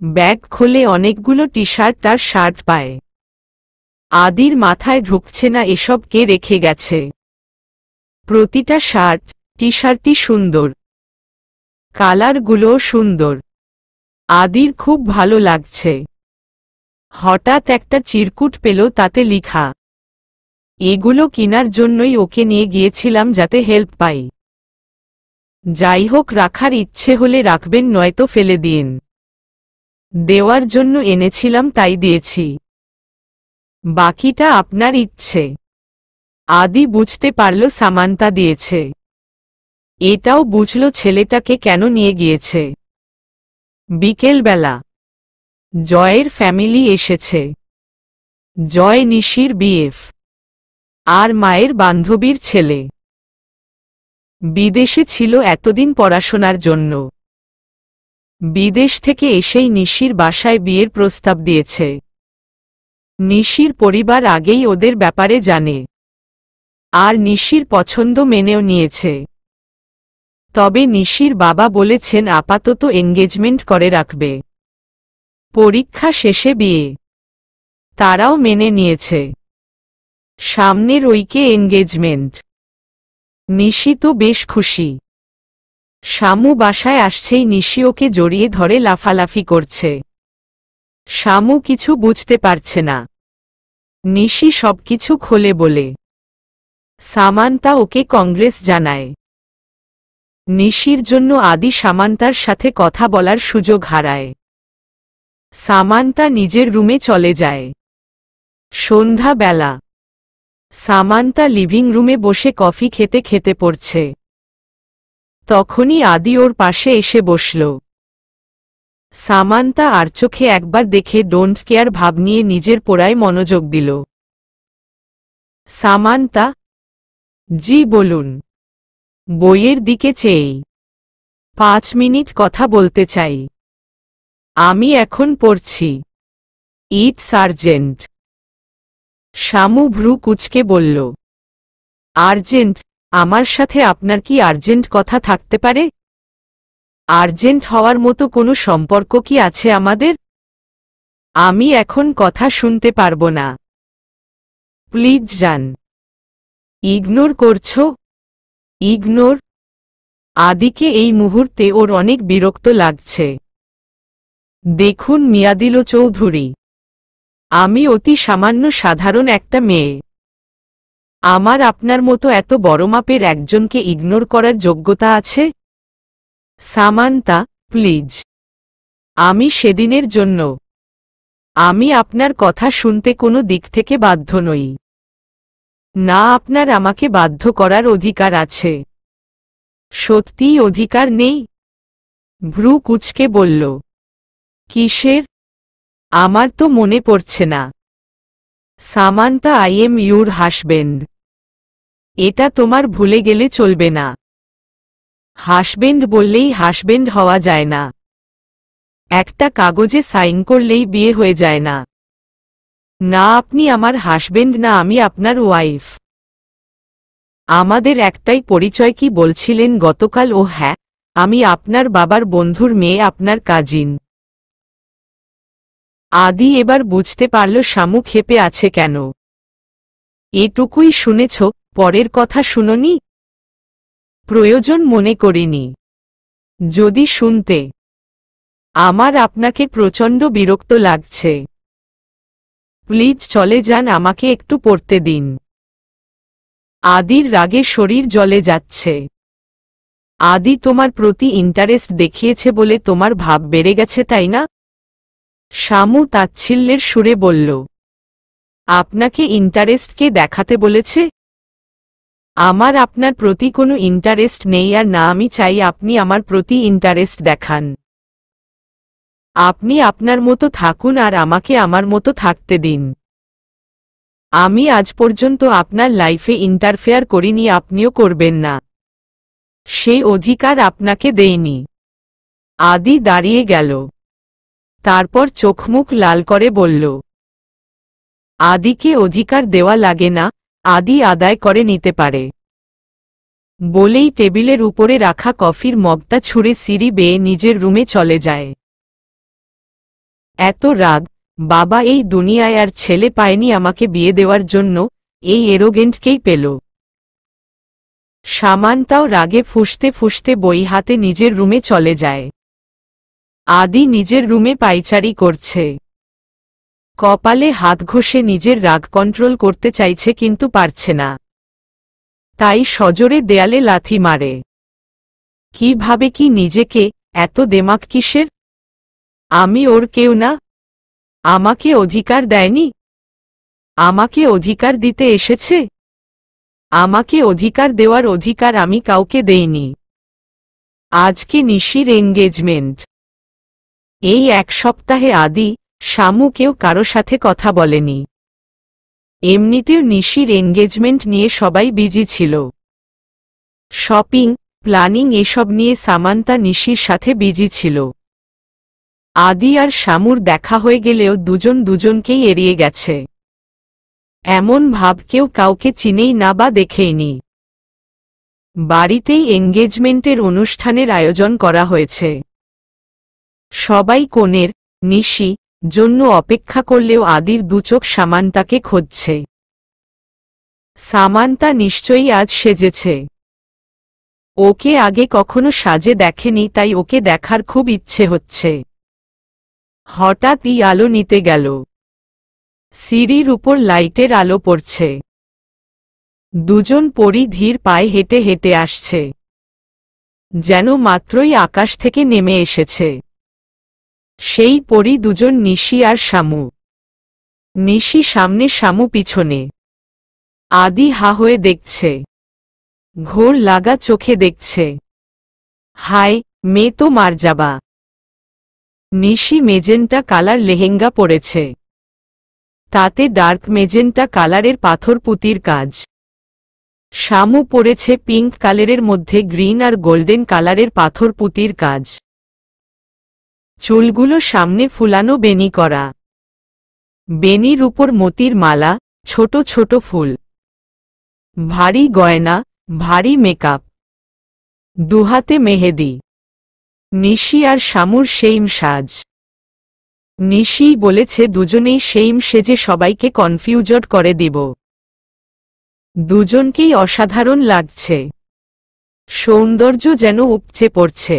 ব্যাগ খোলে, অনেকগুলো টি শার্ট আর শার্ট পায়। আদির মাথায় ঢুকছে না এসব কে রেখে গেছে। প্রতিটা শার্ট, টি শার্টই সুন্দর, কালারগুলোও সুন্দর। আদির খুব ভালো লাগছে। হঠাৎ একটা চিরকুট পেল, তাতে লিখা, এগুলো কেনার জন্যই ওকে নিয়ে গিয়েছিলাম, যাতে হেল্প পাই। যাই হোক, রাখার ইচ্ছে হলে রাখবেন, নয়তো ফেলে দিন। দেওয়ার জন্য এনেছিলাম, তাই দিয়েছি। বাকিটা আপনার ইচ্ছে। আদি বুঝতে পারল সামান্তা দিয়েছে। এটাও বুঝল ছেলেটাকে কেন নিয়ে গিয়েছে। বিকেলবেলা জয়ের ফ্যামিলি এসেছে। জয় নিশির বিএফ আর মায়ের বান্ধবীর ছেলে। বিদেশে ছিল এতদিন পড়াশোনার জন্য। বিদেশ থেকে এসেই নিশির বাসায় বিয়ের প্রস্তাব দিয়েছে। নিশির পরিবার আগেই ওদের ব্যাপারে জানে, আর নিশির পছন্দ মেনেও নিয়েছে। তবে নিশির বাবা বলেছেন আপাতত এঙ্গেজমেন্ট করে রাখবে, পরীক্ষা শেষে বিয়ে। তারাও মেনে নিয়েছে। সামনের উইকে এঙ্গেজমেন্ট। নিশি তো বেশ খুশি। শামু বাসায় আসছেই নিশি ওকে জড়িয়ে ধরে লাফালাফি করছে। শামু কিছু বুঝতে পারছে না। নিশি সবকিছু খোলে বলে। সামান্তা ওকে কংগ্রেস জানায়। নিশির জন্য আদি সামান্তার সাথে কথা বলার সুযোগ হারায়। সামান্তা নিজের রুমে চলে যায়। সন্ধ্যা বেলা সামান্তা লিভিং রুমে বসে কফি খেতে খেতে পড়ছে। তখনই আদি ওর পাশে এসে বসল। সামান্তা আর চোখে একবার দেখে ডোন্ট কেয়ার ভাব নিয়ে নিজের পড়ায় মনোযোগ দিল। সামান্তা, জি বলুন। বইয়ের দিকে চেয়ে, 5 মিনিট কথা বলতে চাই। আমি এখন পড়ছি। ইট সার্জেন্ট। শামু ভ্রু কুঁচকে বলল, আর্জেন্ট? আমার সাথে আপনার কি আর্জেন্ট কথা থাকতে পারে? আর্জেন্ট হওয়ার মতো কোনো সম্পর্ক কি আছে আমাদের? আমি এখন কথা শুনতে পারবো না। প্লিজ যান। ইগনোর করছো? ইগনোর? আদিকে এই মুহূর্তে ওর অনেক বিরক্ত লাগছে। দেখুন মিয়াদিল চৌধুরী, আমি অতি সামান্য সাধারণ একটা মেয়ে। আমার আপনার মতো এত বড় মাপের একজনকে ইগনোর করার যোগ্যতা আছে? সামান্তা, প্লিজ। আমি সেদিনের জন্য। আমি আপনার কথা শুনতে কোনো দিক থেকে বাধ্য নই। না, আপনার আমাকে বাধ্য করার অধিকার আছে। সত্যিই অধিকার নেই? ভ্রু কুঁচকে বলল, কিসের? আমার তো মনে পড়ছে না। Samanta, I am your husband. এটা তোমার ভুলে গেলে চলবে না। হাসবেন্ড বললেই হাসবেন্ড হওয়া যায় না। একটা কাগজে সাইন করলেই বিয়ে হয়ে যায় না। না, আপনি আমার হাসবেন্ড না, আমি আপনার ওয়াইফ। আমাদের একটাই পরিচয় কি বলছিলেন গতকাল? ও হ্যাঁ, আমি আপনার বাবার বন্ধুর মেয়ে, আপনার কাজিন। আদি এবার বুঝতে পারল শামু ক্ষেপে আছে কেন। এটুকুই শুনেছ, পরের কথা শুনোনি? প্রয়োজন মনে করিনি। যদি শুনতে। আমার আপনাকে প্রচণ্ড বিরক্ত লাগছে। প্লিজ চলে যান, আমাকে একটু পড়তে দিন। আদির রাগে শরীর জ্বলে যাচ্ছে। আদি তোমার প্রতি ইন্টারেস্ট দেখিয়েছে বলে তোমার ভাব বেড়ে গেছে, তাই না? শামু তাচ্ছিল্যের সুরে বলল, আপনাকে ইন্টারেস্ট কে দেখাতে বলেছে? আমার আপনার প্রতি কোনো ইন্টারেস্ট নেই, আর না আমি চাই আপনি আমার প্রতি ইন্টারেস্ট দেখান। আপনি আপনার মতো থাকুন আর আমাকে আমার মতো থাকতে দিন। আমি আজ পর্যন্ত আপনার লাইফে ইন্টারফেয়ার করিনি, আপনিও করবেন না। সে অধিকার আপনাকে দেইনি। আদি দাঁড়িয়ে গেল। তারপর চোখমুখ লাল করে বলল, আদিকে অধিকার দেওয়া লাগে না, আদি আদায় করে নিতে পারে। বলেই টেবিলের উপরে রাখা কফির মগটা ছুঁড়ে সিঁড়ি বেয়ে নিজের রুমে চলে যায়। এত রাগ, বাবা এই দুনিয়ায় আর ছেলে পায়নি আমাকে বিয়ে দেওয়ার জন্য, এই এরোগেন্টকেই পেল। সামান্তাও রাগে ফুঁসতে ফুঁসতে বই হাতে নিজের রুমে চলে যায়। আদি নিজের রুমে পায়চারি করছে। কপালে হাত ঘষে নিজের রাগ কন্ট্রোল করতে চাইছে কিন্তু পারছে না। তাই সজোরে দেয়ালে লাথি মারে। কি ভাবে কি নিজেকে? এত দেমাক কিসের? আমি ওর কেউ না? আমাকে অধিকার দেয়নি? আমাকে অধিকার দিতে এসেছে? আমাকে অধিকার দেওয়ার অধিকার আমি কাউকে দেইনি। আজকে নিশির এঙ্গেজমেন্ট। এই 1 সপ্তাহে আদি, শামু কেউ কারো সাথে কথা বলেনি। এমনিতেও নিশির এঙ্গেজমেন্ট নিয়ে সবাই বিজি ছিল। শপিং, প্ল্যানিং এসব নিয়ে সামান্তা নিশির সাথে বিজি ছিল। আদি আর শামুর দেখা হয়ে গেলেও দুজন দুজনকেই এড়িয়ে গেছে। এমন ভাব কেউ কাউকে চিনেই না বা দেখেইনি। বাড়িতেই এঙ্গেজমেন্টের অনুষ্ঠানের আয়োজন করা হয়েছে। সবাই কনের, নিশি, জন্য অপেক্ষা করলেও আদির দুচোখ সামান্তাকে খুঁজছে। সামান্তা নিশ্চয়ই আজ সেজেছে। ওকে আগে কখনো সাজে দেখেনি, তাই ওকে দেখার খুব ইচ্ছে হচ্ছে। হঠাৎই আলো নিতে গেল। সিঁড়ির উপর লাইটের আলো পড়ছে। দুজন পরী ধীর পায়ে হেঁটে হেঁটে আসছে। যেন মাত্রই আকাশ থেকে নেমে এসেছে। সেই পরী দুজন নিশি আর শামু। নিশি সামনে, শামু পিছনে। আদি হা হয়ে দেখছে। ঘোর লাগা চোখে দেখছে। হায়, মেয়ে তো মার যাবা। নিশি মেজেন্টা কালার লেহেঙ্গা পরেছে। তাতে ডার্ক মেজেন্টা কালারের পাথর পুঁতির কাজ। শামু পরেছে পিঙ্ক কালারের মধ্যে গ্রিন আর গোল্ডেন কালারের পাথর পুঁতির কাজ। চুলগুলো সামনে ফুলানো বেনি করা। বেনির উপর মতির মালা, ছোট ছোট ফুল। ভারী গয়না, ভারী মেকআপ। দুহাতে মেহেদি। নিশি আর শামুর সেইম সাজ। নিশি বলেছে দুজনেই সেইম সেজে সবাইকে কনফিউজড করে দিব। দুজনকেই অসাধারণ লাগছে। সৌন্দর্য যেন উপচে পড়ছে।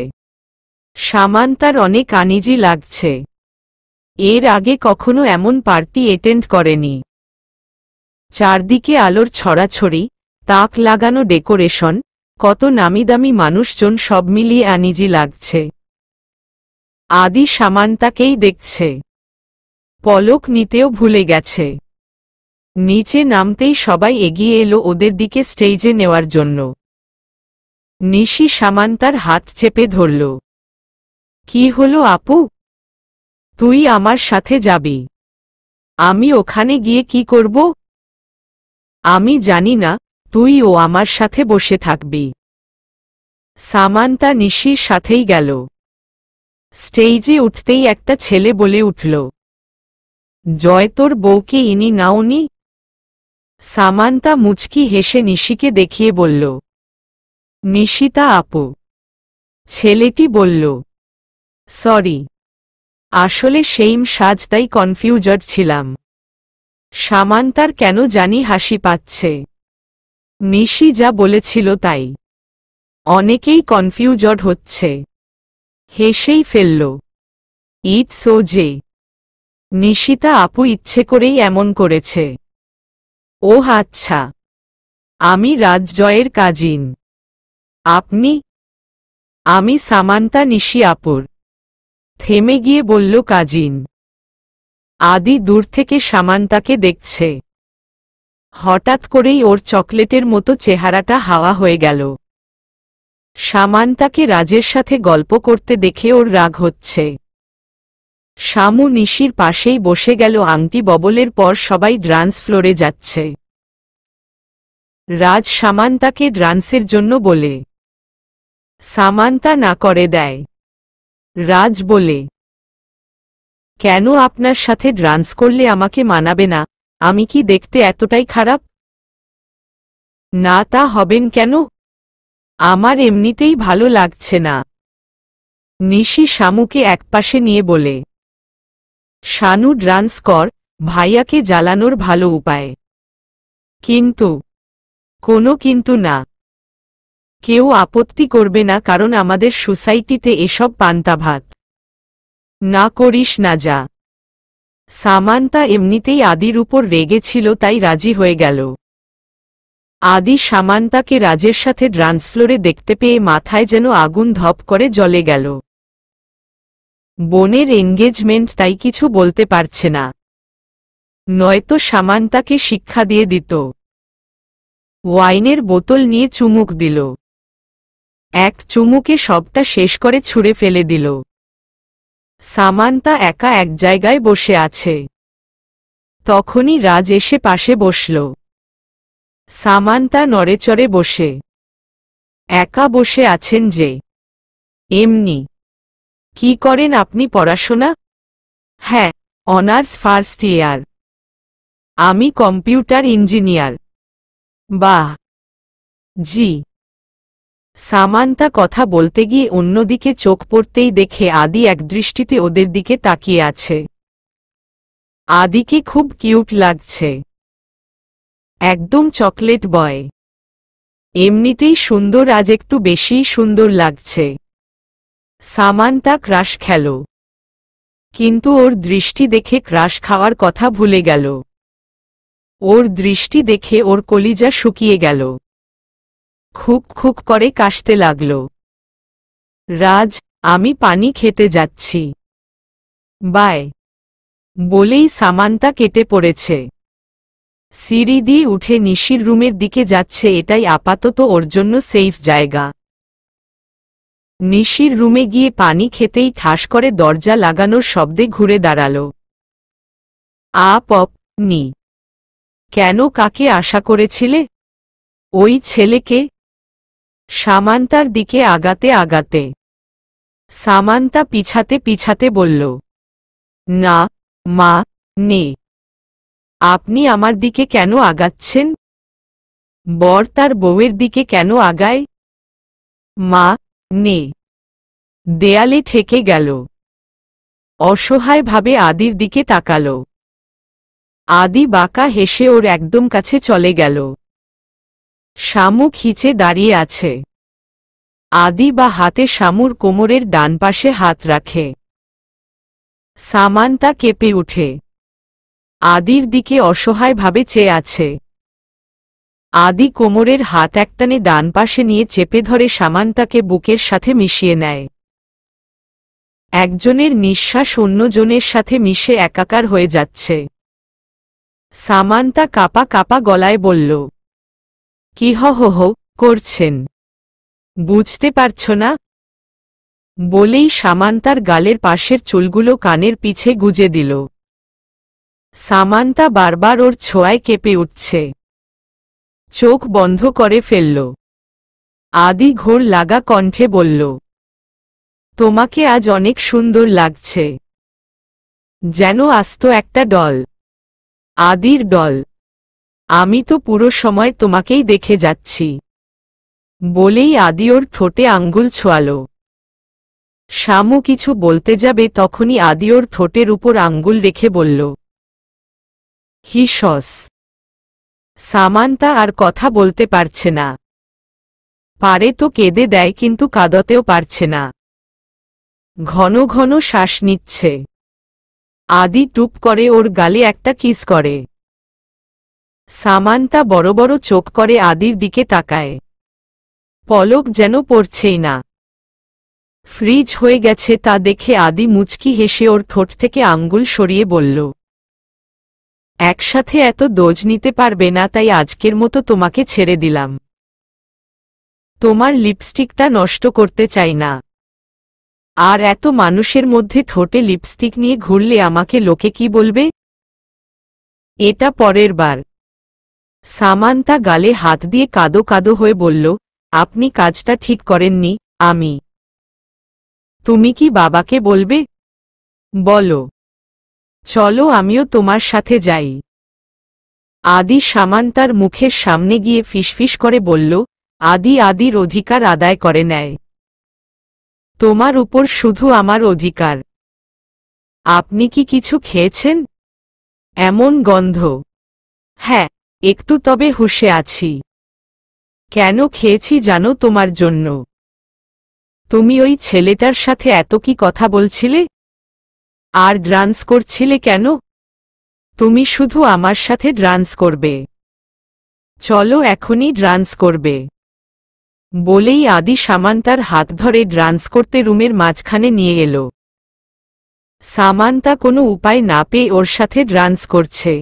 সামান্তার অনেক আনিজি লাগছে। এর আগে কখনো এমন পার্টি অ্যাটেন্ড করেনি। চারদিকে আলোর ছড়াছড়ি, তাক লাগানো ডেকোরেশন, কত নামিদামি মানুষজন, সব মিলিয়ে আনিজি লাগছে। আদি সামান্তাকেই দেখছে। পলক নিতেও ভুলে গেছে। নিচে নামতেই সবাই এগিয়ে এলো ওদের দিকে স্টেজে নেওয়ার জন্য। নিশি সামান্তার হাত চেপে ধরল। কি হলো আপু? তুই আমার সাথে যাবি। আমি ওখানে গিয়ে কি করব? আমি জানি না, তুই ও আমার সাথে বসে থাকবি। সামান্তা নিশির সাথেই গেল। স্টেজে উঠতেই একটা ছেলে বলে উঠল, জয়, তোর বউকে ইনি নাওনি? সামান্তা মুচকি হেসে নিশিকে দেখিয়ে বলল, নিশিতা আপু। ছেলেটি বলল, সরি, আসলে সেইম সাজ, তাই কনফিউজড ছিলাম। সামান্তার কেন জানি হাসি পাচ্ছে। নিশি যা বলেছিল তাই। অনেকেই কনফিউজড হচ্ছে। হেসেই ফেলল। ইটস ওজে। নিশিতা আপু ইচ্ছে করেই এমন করেছে। ওহ আচ্ছা, আমি রাজজয়ের কাজিন। আপনি? আমি সামান্তা নিশি আপুর। থেমে গিয়ে বলল কাজিন। আদি দূর থেকে সামান্তাকে দেখছে। হঠাৎ করেই ওর চকলেটের মতো চেহারাটা হাওয়া হয়ে গেল। সামান্তাকে রাজের সাথে গল্প করতে দেখে ওর রাগ হচ্ছে। শামু নিশির পাশেই বসে গেল। আংটি ববলের পর সবাই ডান্স ফ্লোরে যাচ্ছে। রাজ সামান্তাকে ডান্সের জন্য বলে। সামান্তা না করে দেয়। রাজ বলে, কেন আপনার সাথে ডান্স করলে আমাকে মানাবে না? আমি কি দেখতে এতটাই খারাপ? না, তা হবেন কেন? আমার এমনিতেই ভালো লাগছে না। নিশি শামুকে একপাশে নিয়ে বলে, শানু ডান্স কর, ভাইয়াকে জ্বালানোর ভালো উপায়। কিন্তু? কোনো কিন্তু না। কেউ আপত্তি করবে না, কারণ আমাদের সোসাইটিতে এসব পান্তা ভাত। না করিস না, যা। সামান্তা এমনিতেই আদির উপর রেগেছিল, তাই রাজি হয়ে গেল। আদি সামান্তাকে রাজের সাথে ডান্স ফ্লোরে দেখতে পেয়ে মাথায় যেন আগুন ধপ করে জ্বলে গেল। বোনের এনগেজমেন্ট, তাই কিছু বলতে পারছে না। নয়তো সামান্তাকে শিক্ষা দিয়ে দিত। ওয়াইনের বোতল নিয়ে চুমুক দিল। এক চুমুকে সবটা শেষ করে ছুঁড়ে ফেলে দিল। সামান্তা একা এক জায়গায় বসে আছে। তখনই রাজ এসে পাশে বসল। সামান্তা নড়েচড়ে বসে। একা বসে আছেন যে? এমনি। কি করেন আপনি? পড়াশোনা? হ্যাঁ, অনার্স ফার্স্ট ইয়ার। আমি কম্পিউটার ইঞ্জিনিয়ার। বাহ। জি। সামান্তা কথা বলতে গিয়ে অন্যদিকে চোখ পড়তেই দেখে আদি একদৃষ্টিতে ওদের দিকে তাকিয়ে আছে। আদিকে খুব কিউট লাগছে। একদম চকলেট বয়। এমনিতেই সুন্দর, আজ একটু বেশিই সুন্দর লাগছে। সামান্তা ক্রাশ খেল। কিন্তু ওর দৃষ্টি দেখে ক্রাশ খাওয়ার কথা ভুলে গেল। ওর দৃষ্টি দেখে ওর কলিজা শুকিয়ে গেল। খুক খুক করে কাশতে লাগল। রাজ, আমি পানি খেতে যাচ্ছি। বাই। বলেই সামান্তা কেটে পড়েছে। সিঁড়ি দিয়ে উঠে নিশির রুমের দিকে যাচ্ছে। এটাই আপাতত ওর জন্য সেফ জায়গা। নিশির রুমে গিয়ে পানি খেতেই ঠাস করে দরজা লাগানোর শব্দে ঘুরে দাঁড়াল। আপ অপ, নি। কেন, কাকে আশা করেছিলে? ওই ছেলেকে। সামান্তার দিকে আগাতে আগাতে সামান্তা পিছাতে পিছাতে বলল, না মা, নে। আপনি আমার দিকে কেন আগাচ্ছেন? বর তার বউয়ের দিকে কেন আগায়? মা, নে। দেয়ালে ঠেকে গেল। অসহায়ভাবে আদির দিকে তাকাল। আদি বাঁকা হেসে ওর একদম কাছে চলে গেল। শামু খিচে দাঁড়িয়ে আছে। আদি বা হাতে শামুর কোমরের ডান পাশে হাত রাখে। সামান্তা কেঁপে উঠে আদির দিকে অসহায়ভাবে চেয়ে আছে। আদি কোমরের হাত একটানে ডান পাশে নিয়ে চেপে ধরে সামান্তাকে বুকের সাথে মিশিয়ে নেয়। একজনের নিঃশ্বাস অন্যজনের সাথে মিশে একাকার হয়ে যাচ্ছে। সামান্তা কাঁপা কাঁপা গলায় বলল, কি হো হো করছেন? বুঝতে পারছ না? বলেই সামান্তার গালের পাশের চুলগুলো কানের পিছে গুজে দিল। সামান্তা বারবার ওর ছোঁয়ায় কেঁপে উঠছে। চোখ বন্ধ করে ফেলল। আদি ঘোর লাগা কণ্ঠে বলল, তোমাকে আজ অনেক সুন্দর লাগছে, যেন আস্ত একটা ডল। আদির ডল। আমি তো পুরো সময় তোমাকেই দেখে যাচ্ছি। বলেই আদি ওর ঠোঁটে আঙ্গুল ছোঁয়াল। শামু কিছু বলতে যাবে তখনই আদি ওর ঠোঁটের উপর আঙ্গুল রেখে বলল, হিসস। সামান্তা আর কথা বলতে পারছে না। পারে তো কেঁদে দেয়, কিন্তু কাঁদতেও পারছে না। ঘন ঘন শ্বাস নিচ্ছে। আদি টুপ করে ওর গালে একটা কিস করে। সামান্তা বড় বড় চোখ করে আদির দিকে তাকায়। পলক যেন পড়ছেই না। ফ্রিজ হয়ে গেছে তা দেখে আদি মুচকি হেসে ওর ঠোঁট থেকে আঙ্গুল সরিয়ে বলল, একসাথে এত ডোজ নিতে পারবে না, তাই আজকের মতো তোমাকে ছেড়ে দিলাম। তোমার লিপস্টিকটা নষ্ট করতে চাই না। আর এত মানুষের মধ্যে ঠোঁটে লিপস্টিক নিয়ে ঘুরলে আমাকে লোকে কি বলবে? এটা পরের বার। সামান্তা গালে হাত দিয়ে কাদো কাদো হয়ে বলল, আপনি কাজটা ঠিক করেননি। আমি। তুমি কি বাবাকে বলবে? বলো। চলো আমিও তোমার সাথে যাই। আদি সামান্তার মুখের সামনে গিয়ে ফিসফিস করে বলল, আদি আদির অধিকার আদায় করে নেয়। তোমার উপর শুধু আমার অধিকার। আপনি কি কিছু খেয়েছেন? এমন গন্ধ। হ্যাঁ, একটু, তবে হুঁশে আছি। কেন খেয়েছি জানো? তোমার জন্য। তুমি ওই ছেলেটার সাথে এত কি কথা বলছিলে? আর ডান্স করছিলে কেন? তুমি শুধু আমার সাথে ডান্স করবে। চলো এখনই ডান্স করবে। বলেই আদি সামান্তার হাত ধরে ডান্স করতে রুমের মাঝখানে নিয়ে এলো। সামান্তা কোনো উপায় না পেয়ে ওর সাথে ডান্স করছে।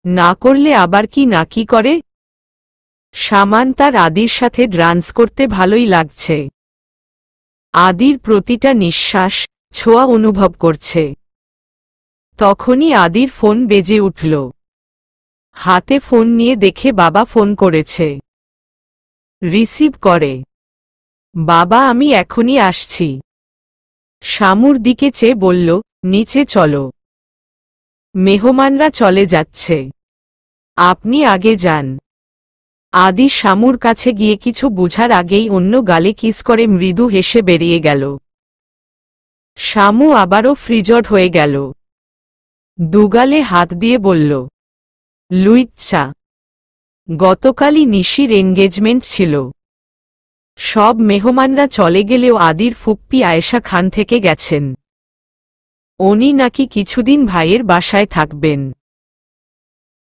না করলে আবার কি না কি করে? সামান্তার আদির সাথে ডান্স করতে ভালোই লাগছে। আদির প্রতিটা নিঃশ্বাস, ছোঁয়া অনুভব করছে। তখনই আদির ফোন বেজে উঠল। হাতে ফোন নিয়ে দেখে বাবা ফোন করেছে। রিসিভ করে, বাবা আমি এখনই আসছি। শামুর দিকে চেয়ে বলল, নিচে চলো, মেহমানরা চলে যাচ্ছে, আপনি আগে যান। আদি শামুর কাছে গিয়ে কিছু বুঝার আগেই অন্য গালে কিস করে মৃদু হেসে বেরিয়ে গেল। শামু আবারও ফ্রিজড হয়ে গেল। দুগালে হাত দিয়ে বলল, লুইচ্ছা। গতকালই নিশির এনগেজমেন্ট ছিল। সব মেহমানরা চলে গেলেও আদির ফুপ্পি আয়েশা খান থেকে গেছেন। উনি নাকি কিছুদিন ভাইয়ের বাসায় থাকবেন।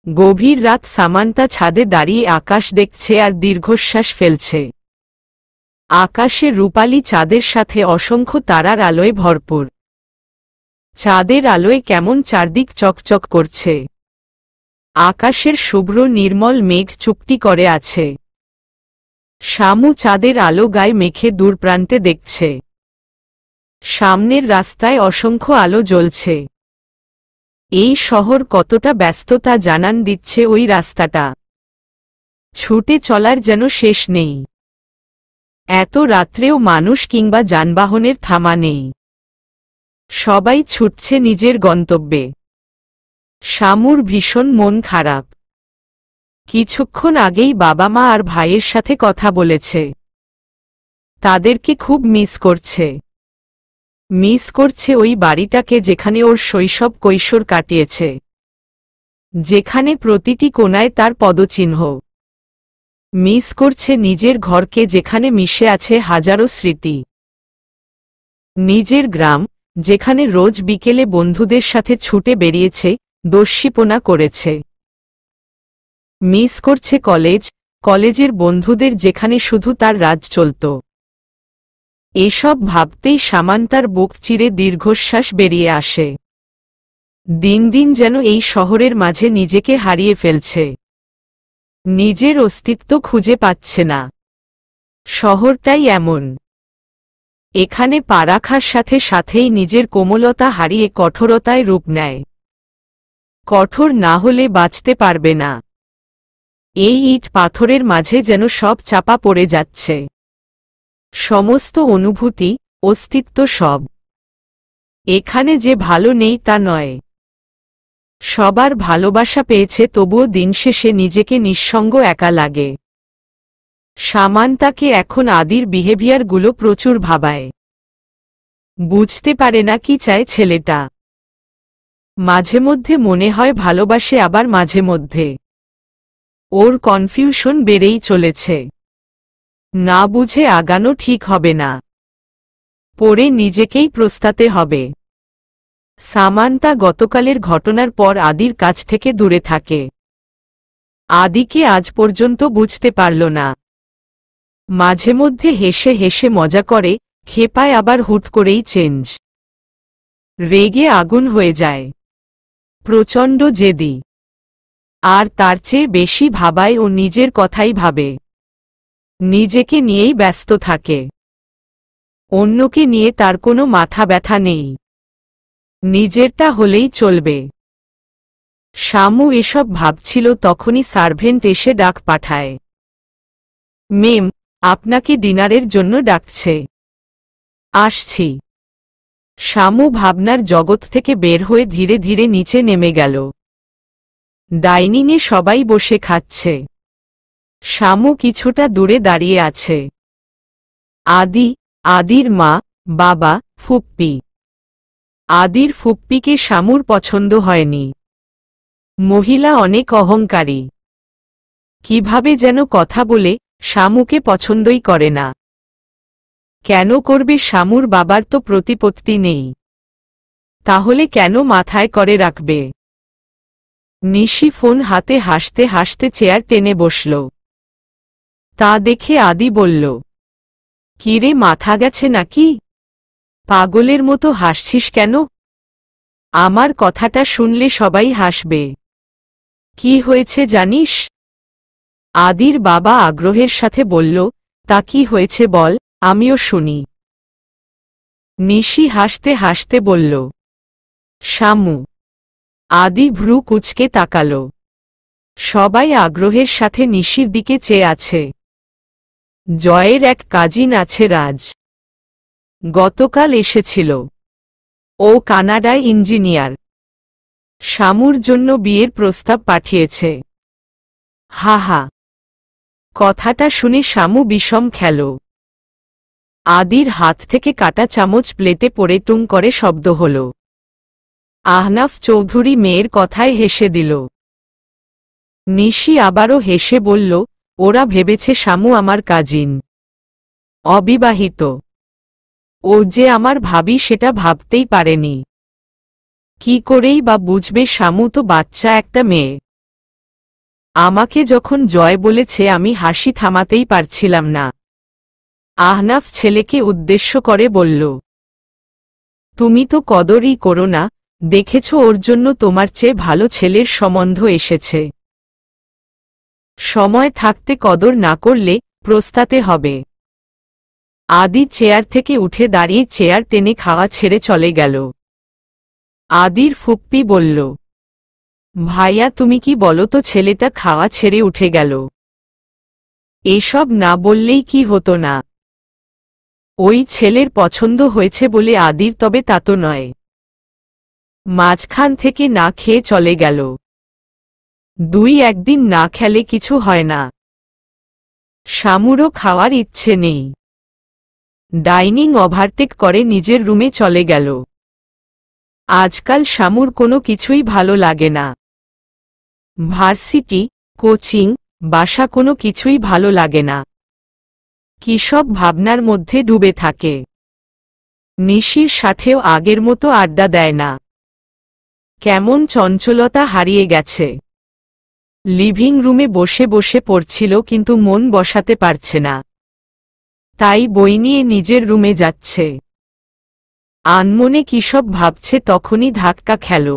গভীর রাত সামান্তা ছাদে দাঁড়িয়ে আকাশ দেখছে আর দীর্ঘশ্বাস ফেলছে। আকাশে রূপালী চাঁদের সাথে অসংখ্য তারার আলোয় ভরপুর। চাঁদের আলোয় কেমন চারদিক চকচক করছে। আকাশের শুভ্র নির্মল মেঘ চুপটি করে আছে। শামু চাঁদের আলো গায়ে মেখে দূরপ্রান্তে দেখছে। সামনের রাস্তায় অসংখ্য আলো জ্বলছে। এই শহর কতটা ব্যস্ত তা জানান দিচ্ছে ওই রাস্তাটা। ছুটে চলার যেন শেষ নেই। এত রাত্রেও মানুষ কিংবা যানবাহনের থামা নেই। সবাই ছুটছে নিজের গন্তব্যে। শামুর ভীষণ মন খারাপ। কিছুক্ষণ আগেই বাবা মা আর ভাইয়ের সাথে কথা বলেছে। তাদেরকে খুব মিস করছে। মিস করছে ওই বাড়িটাকে যেখানে ওর শৈশব কৈশোর কাটিয়েছে, যেখানে প্রতিটি কোণায় তার পদচিহ্ন। মিস করছে নিজের ঘরকে যেখানে মিশে আছে হাজারো স্মৃতি। নিজের গ্রাম যেখানে রোজ বিকেলে বন্ধুদের সাথে ছুটে বেরিয়েছে, দস্যিপনা করেছে। মিস করছে কলেজের বন্ধুদের যেখানে শুধু তার রাজ চলত। এসব ভাবতেই সামান্তার বুক চিরে দীর্ঘশ্বাস বেরিয়ে আসে। দিন দিন যেন এই শহরের মাঝে নিজেকে হারিয়ে ফেলছে। নিজের অস্তিত্ব খুঁজে পাচ্ছে না। শহরটাই এমন। এখানে পা রাখার সাথে সাথেই নিজের কোমলতা হারিয়ে কঠোরতায় রূপ নেয়। কঠোর না হলে বাঁচতে পারবে না। এই ইট পাথরের মাঝে যেন সব চাপা পড়ে যাচ্ছে। সমস্ত অনুভূতি, অস্তিত্ব সব। এখানে যে ভালো নেই তা নয়। সবার ভালোবাসা পেয়েছে, তবুও দিন শেষে নিজেকে নিঃসঙ্গ একা লাগে। সামান্তাকে এখন আদির বিহেভিয়ারগুলো প্রচুর ভাবায়। বুঝতে পারে না কি চায় ছেলেটা। মাঝে মধ্যে মনে হয় ভালোবাসে, আবার মাঝে মধ্যে ওর কনফিউশন বেড়েই চলেছে। না বুঝে আগানো ঠিক হবে না। পরে নিজেকেই প্রস্তাতে হবে। সামান্তা গতকালের ঘটনার পর আদির কাছ থেকে দূরে থাকে। আদিকে আজ পর্যন্ত বুঝতে পারল না। মাঝে মধ্যে হেসে হেসে মজা করে, খেপায়, আবার হুট করেই চেঞ্জ। রেগে আগুন হয়ে যায়। প্রচণ্ড জেদি। আর তার চেয়ে বেশি ভাবায় ও নিজের কথাই ভাবে। নিজেকে নিয়েই ব্যস্ত থাকে। অন্যকে নিয়ে তার কোনো মাথা ব্যথা নেই। নিজেরটা হলেই চলবে। শামু এসব ভাবছিল তখনই সার্ভেন্ট এসে ডাক পাঠায়। মেম, আপনাকে ডিনারের জন্য ডাকছে। আসছি। শামু ভাবনার জগৎ থেকে বের হয়ে ধীরে ধীরে নিচে নেমে গেল। ডাইনিংয়ে সবাই বসে খাচ্ছে। শামু কিছুটা দূরে দাঁড়িয়ে আছে। আদির মা, বাবা, ফুপ্পি। আদির ফুপ্পিকে শামুর পছন্দ হয়নি। মহিলা অনেক অহংকারী। কিভাবে যেন কথা বলে, শামুকে পছন্দই করে না। কেন করবে? শামুর বাবার তো প্রতিপত্তি নেই। তাহলে কেন মাথায় করে রাখবে? নিশি ফোন হাতে হাসতে হাসতে চেয়ার টেনে বসল। তা দেখে আদি বলল, কিরে, মাথা গেছে নাকি? পাগলের মতো হাসছিস কেন? আমার কথাটা শুনলে সবাই হাসবে। কি হয়েছে জানিস? আদির বাবা আগ্রহের সাথে বলল, তা কি হয়েছে বল, আমিও শুনি। নিশি হাসতে হাসতে বলল, শামু। আদি ভ্রু কুঁচকে তাকাল। সবাই আগ্রহের সাথে নিশির দিকে চেয়ে আছে। জয়ের এক কাজিন আছে, রাজ। গতকাল এসেছিল। ও কানাডায় ইঞ্জিনিয়ার। শামুর জন্য বিয়ের প্রস্তাব পাঠিয়েছে। হা হা। কথাটা শুনে শামু বিষম খেল। আদির হাত থেকে কাটা চামচ প্লেটে পড়ে টুং করে শব্দ হল। আহনাফ চৌধুরী মেয়ের কথায় হেসে দিল। নিশি আবারও হেসে বলল, ওরা ভেবেছে শামু আমার কাজিন। অবিবাহিত। ও যে আমার ভাবি সেটা ভাবতেই পারেনি। কি করেই বা বুঝবে? শামু তো বাচ্চা একটা মেয়ে। আমাকে যখন জয় বলেছে আমি হাসি থামাতেই পারছিলাম না। আহনাফ ছেলেকে উদ্দেশ্য করে বলল, তুমি তো কদরই করো না, দেখেছ ওর জন্য তোমার চেয়ে ভালো ছেলের সম্বন্ধ এসেছে। সময় থাকতে কদর না করলে প্রস্তাতে হবে। আদি চেয়ার থেকে উঠে দাঁড়িয়ে চেয়ার টেনে খাওয়া ছেড়ে চলে গেল। আদির ফুপ্পি বলল, ভাইয়া তুমি কি বলো তো, ছেলেটা খাওয়া ছেড়ে উঠে গেল। এসব না বললেই কি হতো না। ওই ছেলের পছন্দ হয়েছে বলে আদির, তবে তা তো নয়। মাঝখান থেকে না খেয়ে চলে গেল। দুই একদিন না খেলে কিছু হয় না। শামুরও খাওয়ার ইচ্ছে নেই। ডাইনিং ওভারটেক করে নিজের রুমে চলে গেল। আজকাল শামুর কোনো কিছুই ভালো লাগে না। ভার্সিটি, কোচিং, বাসা কোনো কিছুই ভালো লাগে না। কি সব ভাবনার মধ্যে ডুবে থাকে। নিশির সাথেও আগের মতো আড্ডা দেয় না। কেমন চঞ্চলতা হারিয়ে গেছে। লিভিং রুমে বসে বসে পড়ছিল, কিন্তু মন বসাতে পারছে না। তাই বই নিয়ে নিজের রুমে যাচ্ছে। আনমনে কি সব ভাবছে, তখনই ধাক্কা খেল।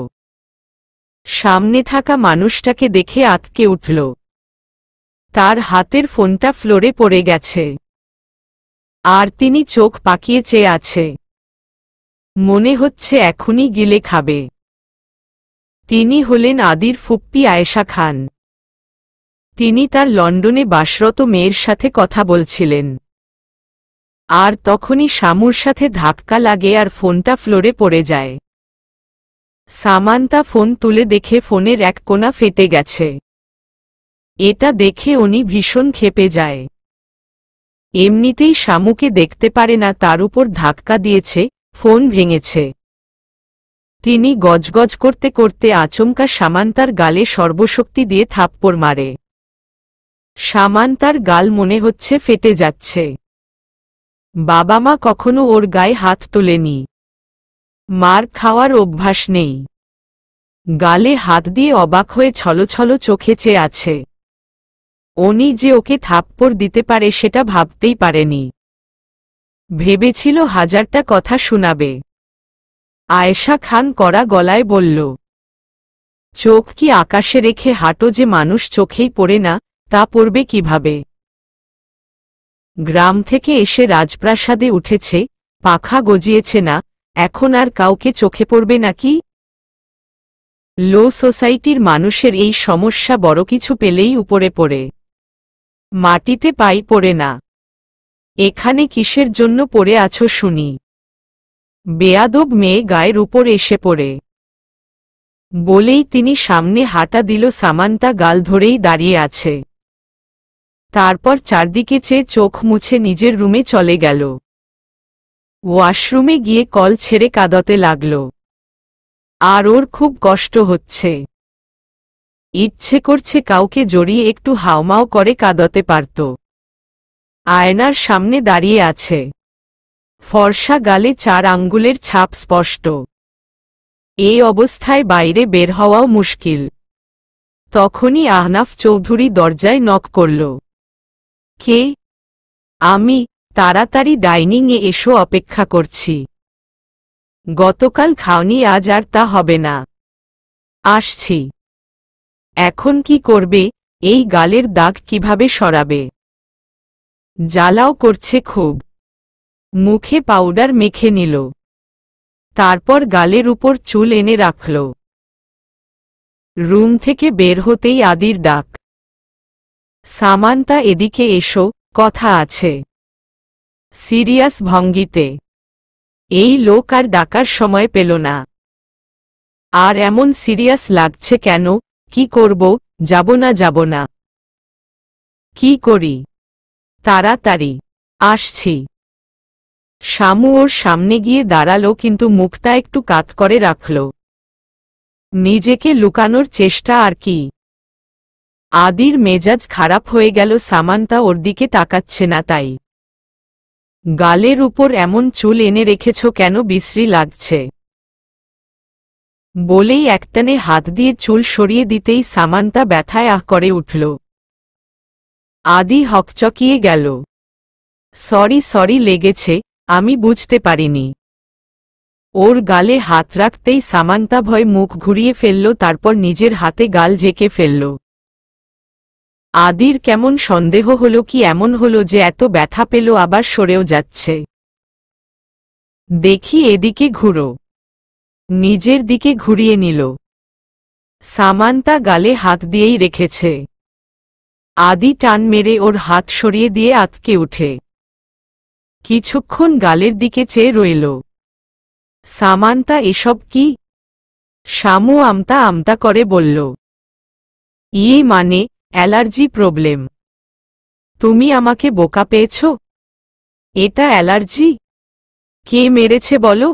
সামনে থাকা মানুষটাকে দেখে আঁতকে উঠল। তার হাতের ফোনটা ফ্লোরে পড়ে গেছে। আর তিনি চোখ পাকিয়ে চেয়ে আছে। মনে হচ্ছে এখনই গিলে খাবে। তিনি হলেন আদির ফুপ্পি আয়েশা খান। তিনি তার লন্ডনে বাসরত মেয়ের সাথে কথা বলছিলেন। আর তখনই শামুর সাথে ধাক্কা লাগে আর ফোনটা ফ্লোরে পড়ে যায়। সামান্তা ফোন তুলে দেখে ফোনের এক কোণা ফেটে গেছে। এটা দেখে উনি ভীষণ ক্ষেপে যায়। এমনিতেই শামুকে দেখতে পারে না, তার উপর ধাক্কা দিয়েছে, ফোন ভেঙেছে। তিনি গজগজ করতে করতে আচমকা সামান্তার গালে সর্বশক্তি দিয়ে থাপ্পড় মারে। সামান্তার গাল মনে হচ্ছে ফেটে যাচ্ছে। বাবা মা কখনো ওর গায়ে হাত তোলেনি। মার খাওয়ার অভ্যাস নেই। গালে হাত দিয়ে অবাক হয়ে ছলছল চোখে চেয়ে আছে। উনি যে ওকে থাপ্পড় দিতে পারে সেটা ভাবতেই পারেনি। ভেবেছিল হাজারটা কথা শোনাবে। আয়েশা খান কড়া গলায় বলল, চোখ কি আকাশে রেখে হাঁটো যে? মানুষ চোখেই পড়ে না, তা পড়বে কিভাবে? গ্রাম থেকে এসে রাজপ্রাসাদে উঠেছে, পাখা গজিয়েছে না, এখন আর কাউকে চোখে পড়বে নাকি? লো সোসাইটির মানুষের এই সমস্যা, বড় কিছু পেলেই উপরে পড়ে, মাটিতে পাই পড়ে না। এখানে কিসের জন্য পড়ে আছো শুনি? বেয়াদব মেয়ে গায়ের উপর এসে পড়ে। বলেই তিনি সামনে হাঁটা দিল। সামান্তা গাল ধরেই দাঁড়িয়ে আছে। তারপর চারদিকে চেয়ে চোখ মুছে নিজের রুমে চলে গেল। ওয়াশরুমে গিয়ে কল ছেড়ে কাঁদতে লাগল। আর ওর খুব কষ্ট হচ্ছে। ইচ্ছে করছে কাউকে জড়িয়ে একটু হাওমাও করে কাঁদতে পারত। আয়নার সামনে দাঁড়িয়ে আছে। ফর্সা গালে 4 আঙ্গুলের ছাপ স্পষ্ট। এই অবস্থায় বাইরে বের হওয়াও মুশকিল। তখনই আহনাফ চৌধুরী দরজায় নক করল। কে? আমি। তাড়াতাড়ি ডাইনিংয়ে এসো, অপেক্ষা করছি। গতকাল খাওনি, আজ আর তা হবে না। আসছি। এখন কি করবে? এই গালের দাগ কিভাবে সরাবে? জ্বালাও করছে খুব। মুখে পাউডার মেখে নিল। তারপর গালের উপর চুল এনে রাখল। রুম থেকে বের হতেই আদির ডাক, সামান্তা এদিকে এসো, কথা আছে। সিরিয়াস ভঙ্গিতে। এই লোক আর ডাকার সময় পেল না। আর এমন সিরিয়াস লাগছে কেন? কি করব? যাব না যাব না। কি করি? তাড়াতাড়ি। আসছি। শামু ওর সামনে গিয়ে দাঁড়ালো, কিন্তু মুখটা একটু কাত করে রাখল। নিজেকে লুকানোর চেষ্টা আর কি। আদির মেজাজ খারাপ হয়ে গেল। সামান্তা ওর দিকে তাকাচ্ছে না তাই। গালের উপর এমন চুল এনে রেখেছ কেন? বিশ্রী লাগছে। বলেই একটানে হাত দিয়ে চুল সরিয়ে দিতেই সামান্তা ব্যথায় আহ করে উঠল। আদি হকচকিয়ে গেল। সরি সরি, লেগেছে, আমি বুঝতে পারিনি। ওর গালে হাত রাখতেই সামান্তা ভয় মুখ ঘুরিয়ে ফেলল, তারপর নিজের হাতে গাল ঢেকে ফেলল। আদির কেমন সন্দেহ হলো, কি এমন হলো যে এত ব্যথা পেল, আবার সরেও যাচ্ছে। দেখি এদিকে ঘুরো। নিজের দিকে ঘুরিয়ে নিল। সামান্তা গালে হাত দিয়েই রেখেছে। আদি টান মেরে ওর হাত সরিয়ে দিয়ে আঁতকে উঠে কিছুক্ষণ গালের দিকে চেয়ে রইল। সামান্তা এসব কি? শামু আমতা আমতা করে বলল, মানে অ্যালার্জি প্রবলেম। তুমি আমাকে বোকা পেয়েছ? এটা অ্যালার্জি? কে মেরেছে বলো?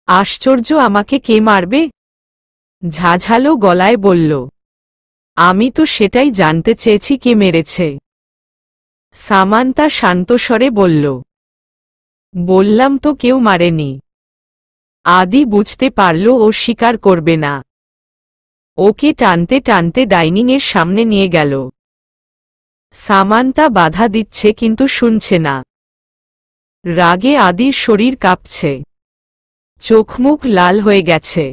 আশ্চর্য, আমাকে কে মারবে? ঝাঝালো গলায় বলল, আমি তো সেটাই জানতে চেয়েছি কে মেরেছে। সামান্তা শান্তস্বরে বলল, বললাম তো কেউ মারেনি। আদি বুঝতে পারল ও স্বীকার করবে না। ওকে টানতে টানতে ডাইনিংয়ের সামনে নিয়ে গেল। সামান্তা বাধা দিচ্ছে কিন্তু শুনছে না। রাগে আদির শরীর কাঁপছে, চোখমুখ লাল হয়ে গেছে।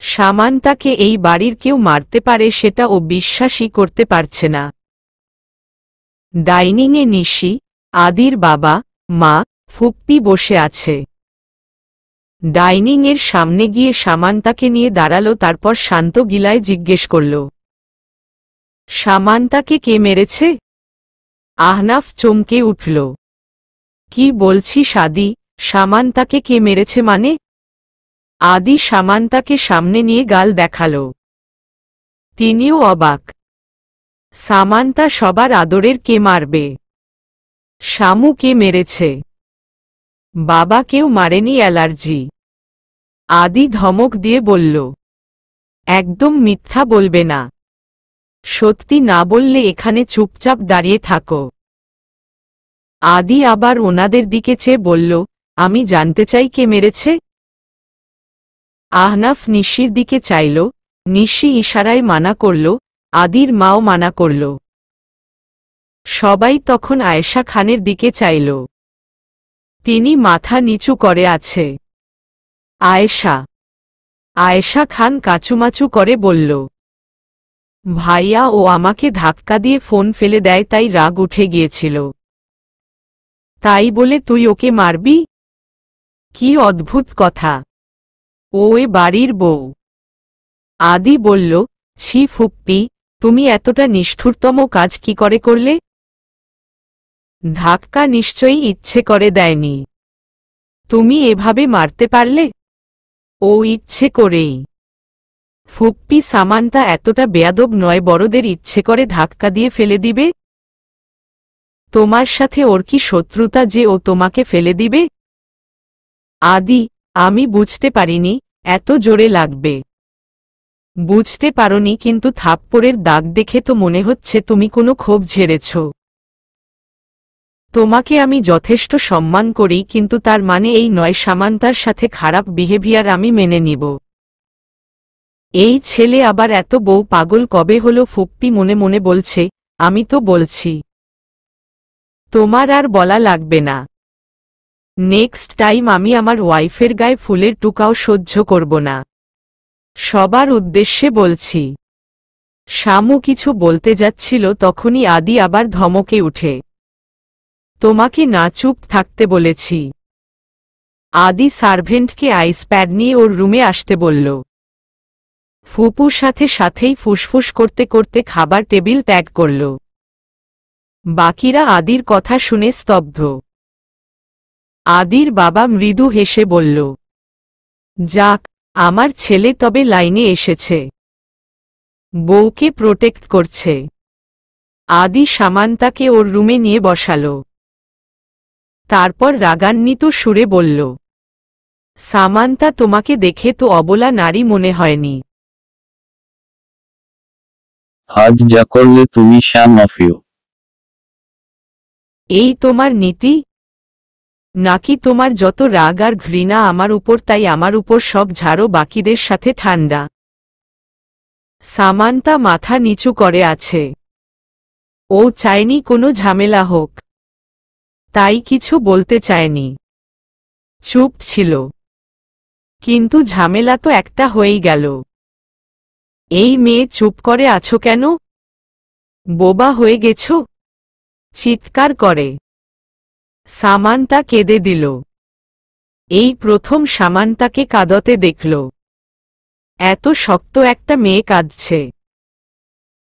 সামান্তাকে এই বাড়ির কেউ মারতে পারে সেটা ও বিশ্বাসই করতে পারছে না। ডাইনিংয়ে নিশি, আদির বাবা, মা, ফুপ্পি বসে আছে। ডাইনিংয়ের সামনে গিয়ে সামান্তাকে নিয়ে দাঁড়ালো, তারপর শান্ত গিলায় জিজ্ঞেস করল, সামান্তাকে কে মেরেছে? আহনাফ চমকে উঠল। কি বলছিস আদি? সামান্তাকে কে মেরেছে মানে? আদি সামান্তাকে সামনে নিয়ে গাল দেখালো। তিনিও অবাক। সামান্তা সবার আদরের, কে মারবে? শামু কে মেরেছে? বাবা কেউ মারেনি, অ্যালার্জি। আদি ধমক দিয়ে বলল, একদম মিথ্যা বলবে না। সত্যি না বললে এখানে চুপচাপ দাঁড়িয়ে থাকো। আদি আবার ওনাদের দিকে চেয়ে বলল, আমি জানতে চাই কে মেরেছে। আহনাফ নিশির দিকে চাইল। নিশি ইশারায় মানা করল, আদির মাও মানা করল। সবাই তখন আয়েশা খানের দিকে চাইল। তিনি মাথা নিচু করে আছে। আয়েশা। আয়েশা খান কাচুমাচু করে বলল, ভাইয়া ও আমাকে ধাক্কা দিয়ে ফোন ফেলে দেয়, তাই রাগ উঠে গিয়েছিল। তাই বলে তুই ওকে মারবি? কি অদ্ভুত কথা। ও এ বাড়ির বউ। আদি বলল, ছি ফুপ্পি, তুমি এতটা নিষ্ঠুরতম কাজ কি করে করলে? ধাক্কা নিশ্চয়ই ইচ্ছে করে দেয়নি। তুমি এভাবে মারতে পারলে? ও ইচ্ছে করেই। ফুপ্পি, সামান্তা এতটা বেয়াদব নয়, বড়দের ইচ্ছে করে ধাক্কা দিয়ে ফেলে দিবে। তোমার সাথে ওর কি শত্রুতা যে ও তোমাকে ফেলে দিবে? আদি, আমি বুঝতে পারিনি এত জোরে লাগবে। বুঝতে পারোনি, কিন্তু থাপ্পড়ের দাগ দেখে তো মনে হচ্ছে তুমি কোনো ক্ষোভ ঝেড়েছ। তোমাকে আমি যথেষ্ট সম্মান করি, কিন্তু তার মানে এই নয় সামান্তার সাথে খারাপ বিহেভিয়ার আমি মেনে নিব। এই ছেলে আবার এত বউ পাগল কবে হলো? ফুপ্পি মনে মনে বলছে, আমি তো বলছি। তোমার আর বলা লাগবে না। নেক্সট টাইম আমি আমার ওয়াইফের গায়ে ফুলের টুকাও সহ্য করব না। সবার উদ্দেশ্যে বলছি। শামু কিছু বলতে যাচ্ছিল, তখনই আদি আবার ধমকে উঠে, তোমাকে না চুপ থাকতে বলেছি। আদি সার্ভেন্টকে আইস প্যাড নিয়ে ওর রুমে আসতে বলল। ফুপুর সাথে সাথেই ফুসফুস করতে করতে খাবার টেবিল ত্যাগ করল। বাকিরা আদির কথা শুনে স্তব্ধ। আদির বাবা মৃদু হেসে বলল, যাক, আমার ছেলে তবে লাইনে এসেছে। বউকে প্রোটেক্ট করছে। আদি সামান্তাকে ওর রুমে নিয়ে বসাল। তারপর রাগান্বিত সুরে বলল, সামান্তা, তোমাকে দেখে তো অবলা নারী মনে হয়নি। আজ যা করলে তুমি, শ্যাম অফ ইউ। এই তোমার নীতি? নাকি তোমার যত রাগ আর ঘৃণা আমার উপর, তাই আমার উপর সব ঝাড়ো, বাকিদের সাথে ঠান্ডা? সামান্তা মাথা নিচু করে আছে। ও চায়নি কোনো ঝামেলা হোক, তাই কিছু বলতে চায়নি। চুপ ছিল। কিন্তু ঝামেলা তো একটা হয়েই গেল। এই মেয়ে, চুপ করে আছো কেন? বোবা হয়ে গেছ? চিৎকার করে সামান্তা কেঁদে দিল। এই প্রথম সামান্তাকে কাঁদতে দেখল। এত শক্ত একটা মেয়ে কাঁদছে।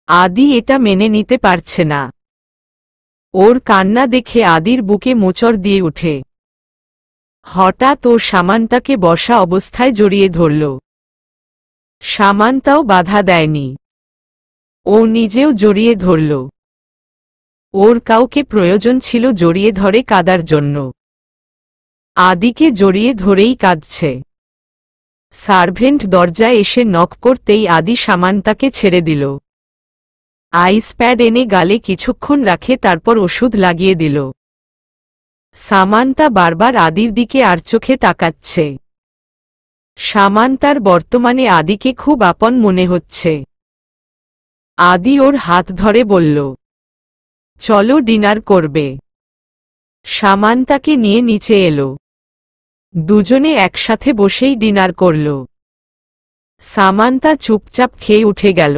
আদি এটা মেনে নিতে পারছে না। ওর কান্না দেখে আদির বুকে মোচড় দিয়ে ওঠে। হঠাৎ ও সামান্তাকে বসা অবস্থায় জড়িয়ে ধরল। সামান্তাও বাধা দেয়নি। ও নিজেও জড়িয়ে ধরল। ওর কাউকে প্রয়োজন ছিল জড়িয়ে ধরে কাঁদার জন্য। আদিকে জড়িয়ে ধরেই কাঁদছে। সার্ভেন্ট দরজায় এসে নক করতেই আদি সামান্তাকে ছেড়ে দিল। আইস প্যাড এনে গালে কিছুক্ষণ রাখে তারপর ওষুধ লাগিয়ে দিল। সামান্তা বারবার আদির দিকে আর চোখে তাকাচ্ছে। সামান্তার বর্তমানে আদিকে খুব আপন মনে হচ্ছে। আদি ওর হাত ধরে বলল, চলো ডিনার করবে। সামান্তাকে নিয়ে নিচে এলো। দুজনে একসাথে বসেই ডিনার করল। সামান্তা চুপচাপ খেয়ে উঠে গেল।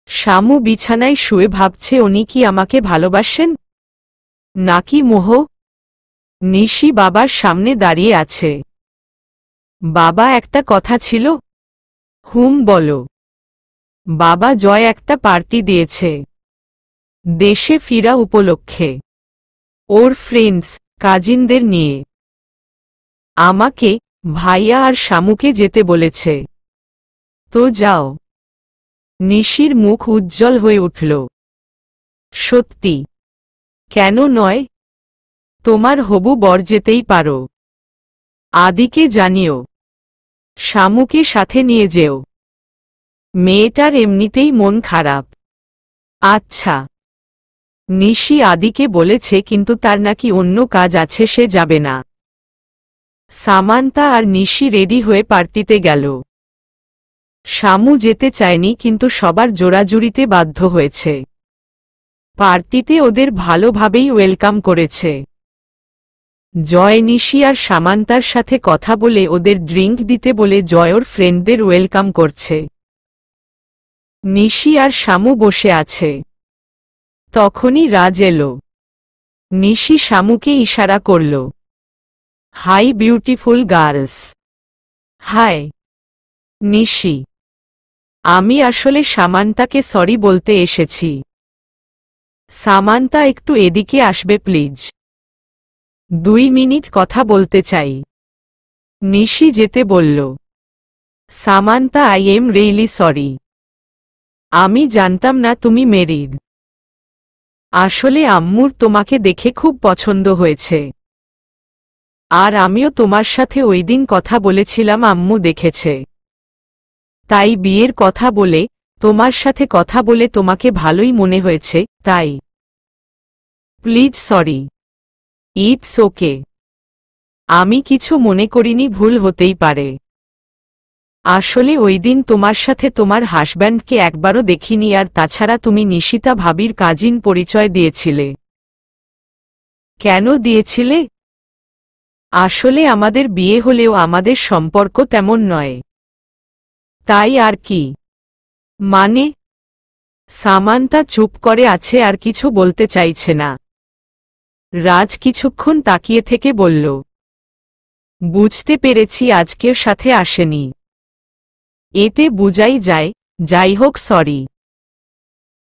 শামু বিছানায় শুয়ে ভাবছে উনি কি আমাকে ভালোবাসেন নাকি মোহ। নিশি বাবার সামনে দাঁড়িয়ে আছে। বাবা একটা কথা ছিল। হুম বলো। বাবা জয় একটা পার্টি দিয়েছে দেশে ফিরা উপলক্ষে, ওর ফ্রেন্ডস কাজিনদের নিয়ে। আমাকে, ভাইয়া আর শামুকে যেতে বলেছে। তো যাও। নিশির মুখ উজ্জ্বল হয়ে উঠল। সত্যি? কেন নয়? তোমার হবু বর যেতেই পারো। আদিকে জানিও। শামুকে সাথে নিয়ে যেও। মেয়েটার এমনিতেই মন খারাপ। আচ্ছা। নিশি আদিকে বলেছে কিন্তু তার নাকি অন্য কাজ আছে, সে যাবে না। সামান্তা আর নিশি রেডি হয়ে পার্টিতে গেল। শামু যেতে চায়নি কিন্তু সবার জোড়াজুড়িতে বাধ্য হয়েছে। পার্টিতে ওদের ভালোভাবেই ওয়েলকাম করেছে। জয় নিশি আর সামান্তার সাথে কথা বলে ওদের ড্রিঙ্ক দিতে বলে জয় ওর ফ্রেন্ডদের ওয়েলকাম করছে। নিশি আর শামু বসে আছে। তখনই রাজ এলো। নিশি শামুকে ইশারা করল, হাই বিউটিফুল গার্লস। হাই। নিশি, আমি আসলে সামান্তাকে সরি বলতে এসেছি। সামান্তা একটু এদিকে আসবে প্লিজ। 2 মিনিট কথা বলতে চাই। নিশি যেতে বলল। Samanta, I am really sorry. আমি জানতাম না তুমি মেরিড। আসলে আম্মুর তোমাকে দেখে খুব পছন্দ হয়েছে। আর আমিও তোমার সাথে ওই দিন কথা বলেছিলাম, আম্মু দেখেছে। তাই বিয়ের কথা বলে, তোমার সাথে কথা বলে তোমাকে ভালোই মনে হয়েছে, তাই। Please sorry. It's okay. আমি কিছু মনে করিনি, ভুল হতেই পারে। আসলে ওই দিন তোমার সাথে তোমার হাসব্যান্ডকে একবারও দেখিনি, আর তাছাড়া তুমি নিশিতা ভাবির কাজিন পরিচয় দিয়েছিলে। কেন দিয়েছিলে? আসলে আমাদের বিয়ে হলেও আমাদের সম্পর্ক তেমন নয়। তাই আর কি? মানে? সামান্তা চুপ করে আছে, আর কিছু বলতে চাইছে না। রাজ কিছুক্ষণ তাকিয়ে থেকে বলল, বুঝতে পেরেছি আজকের সাথে আসেনি। এতে বুঝাই যায়। যাই হোক, সরি।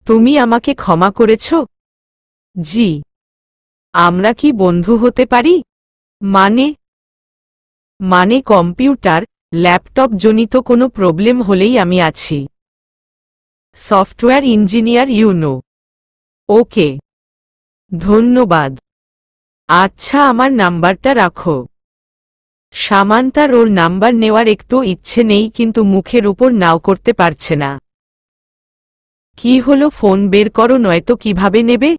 তুমি আমাকে ক্ষমা করেছ? জি। আমরা কি বন্ধু হতে পারি? মানে কম্পিউটার, ল্যাপটপ জনিত কোনো প্রবলেম হলেই আমি আছি। Software engineer you know. ওকে। ধন্যবাদ। আচ্ছা, আমার নাম্বারটা রাখো। সামান্তার ওর নাম্বার নেওয়ার একটু ইচ্ছে নেই, কিন্তু মুখের উপর নাও করতে পারছে না। কি হলো, ফোন বের করো, নয়তো কিভাবে নেবে?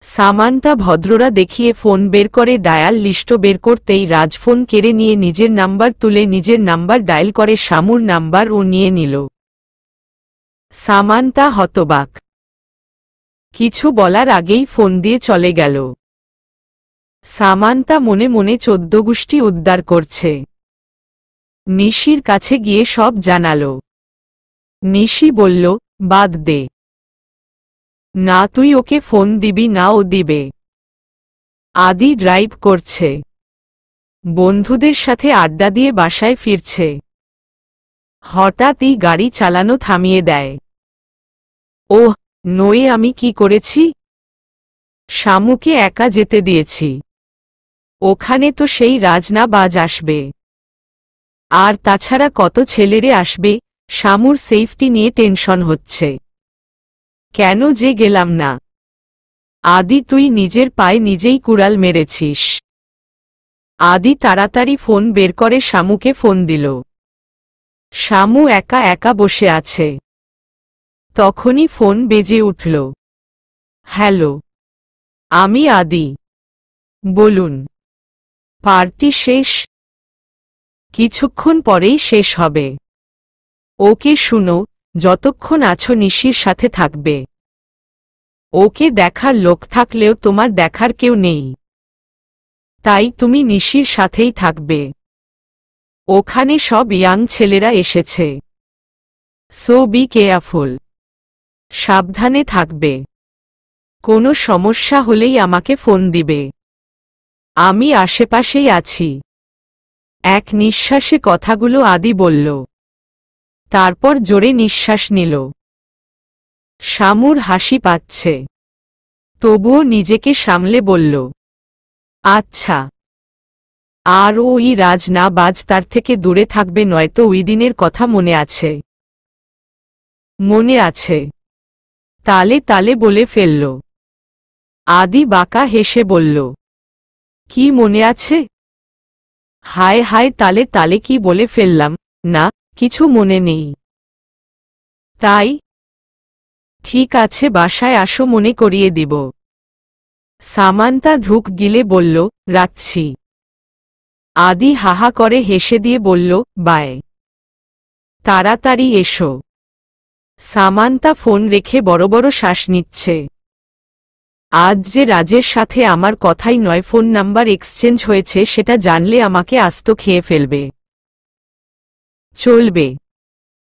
সামান্তা ভদ্ররা দেখিয়ে ফোন বের করে ডায়াল লিস্ট বের করতেই রাজ ফোন কেড়ে নিয়ে নিজের নাম্বার তুলে নিজের নাম্বার ডায়াল করে শামুর নাম্বার ও নিয়ে নিল। সামান্তা হতবাক। কিছু বলার আগেই ফোন দিয়ে চলে গেল। সামান্তা মনে মনে 14 গোষ্ঠী উদ্ধার করছে। নিশির কাছে গিয়ে সব জানালো। নিশি বলল, বাদ দে। না, তুই ওকে ফোন দিবি না, ও দিবে। আদি ড্রাইভ করছে। বন্ধুদের সাথে আড্ডা দিয়ে বাসায় ফিরছে। হঠাৎই গাড়ি চালানো থামিয়ে দেয়। ওহ নয়ে আমি কি করেছি? শামুকে একা যেতে দিয়েছি। ওখানে তো সেই রাজনা বাজ আসবে। আর তাছাড়া কত ছেলেরে আসবে, শামুর সেফটি নিয়ে টেনশন হচ্ছে। কেন যে গেলাম না? আদি তুই নিজের পায়ে নিজেই কুড়াল মেরেছিস। আদি তাড়াতাড়ি ফোন বের করে শামুকে ফোন দিল। শামু একা একা বসে আছে। তখনই ফোন বেজে উঠল। হ্যালো, আমি আদি। বলুন। পার্টি শেষ? কিছুক্ষণ পরেই শেষ হবে। ওকে শুনো, যতক্ষণ আছো নিশির সাথে থাকবে। ওকে দেখার লোক থাকলেও তোমার দেখার কেউ নেই, তাই তুমি নিশির সাথেই থাকবে। ওখানে সব ইয়াং ছেলেরা এসেছে। So be careful. সাবধানে থাকবে। কোনো সমস্যা হলেই আমাকে ফোন দিবে। আমি আশেপাশেই আছি। এক নিঃশ্বাসে কথাগুলো আদি বলল। তারপর জোরে নিঃশ্বাস নিল। শামুর হাসি পাচ্ছে, তবুও নিজেকে সামলে বলল, আচ্ছা। আর ওই রাজ না বাজ তার থেকে দূরে থাকবে, নয়তো ওই দিনের কথা মনে আছে? মনে আছে। তালে তালে বলে ফেলল। আদি বাঁকা হেসে বলল, কি মনে আছে? হায় হায়, তালে তালে কি বলে ফেললাম? না, কিছু মনে নেই। তাই? ঠিক আছে, বাসায় আসো, মনে করিয়ে দিব। সামান্তা ঢুক গিলে বলল, রাখছি। আদি হাহা করে হেসে দিয়ে বলল, বাই। তাড়াতাড়ি এসো। সামান্তা ফোন রেখে বড় বড় শ্বাস নিচ্ছে। আজ যে রাজের সাথে আমার কথাই নয়, ফোন নাম্বার এক্সচেঞ্জ হয়েছে, সেটা জানলে আমাকে আস্ত খেয়ে ফেলবে। চলবে।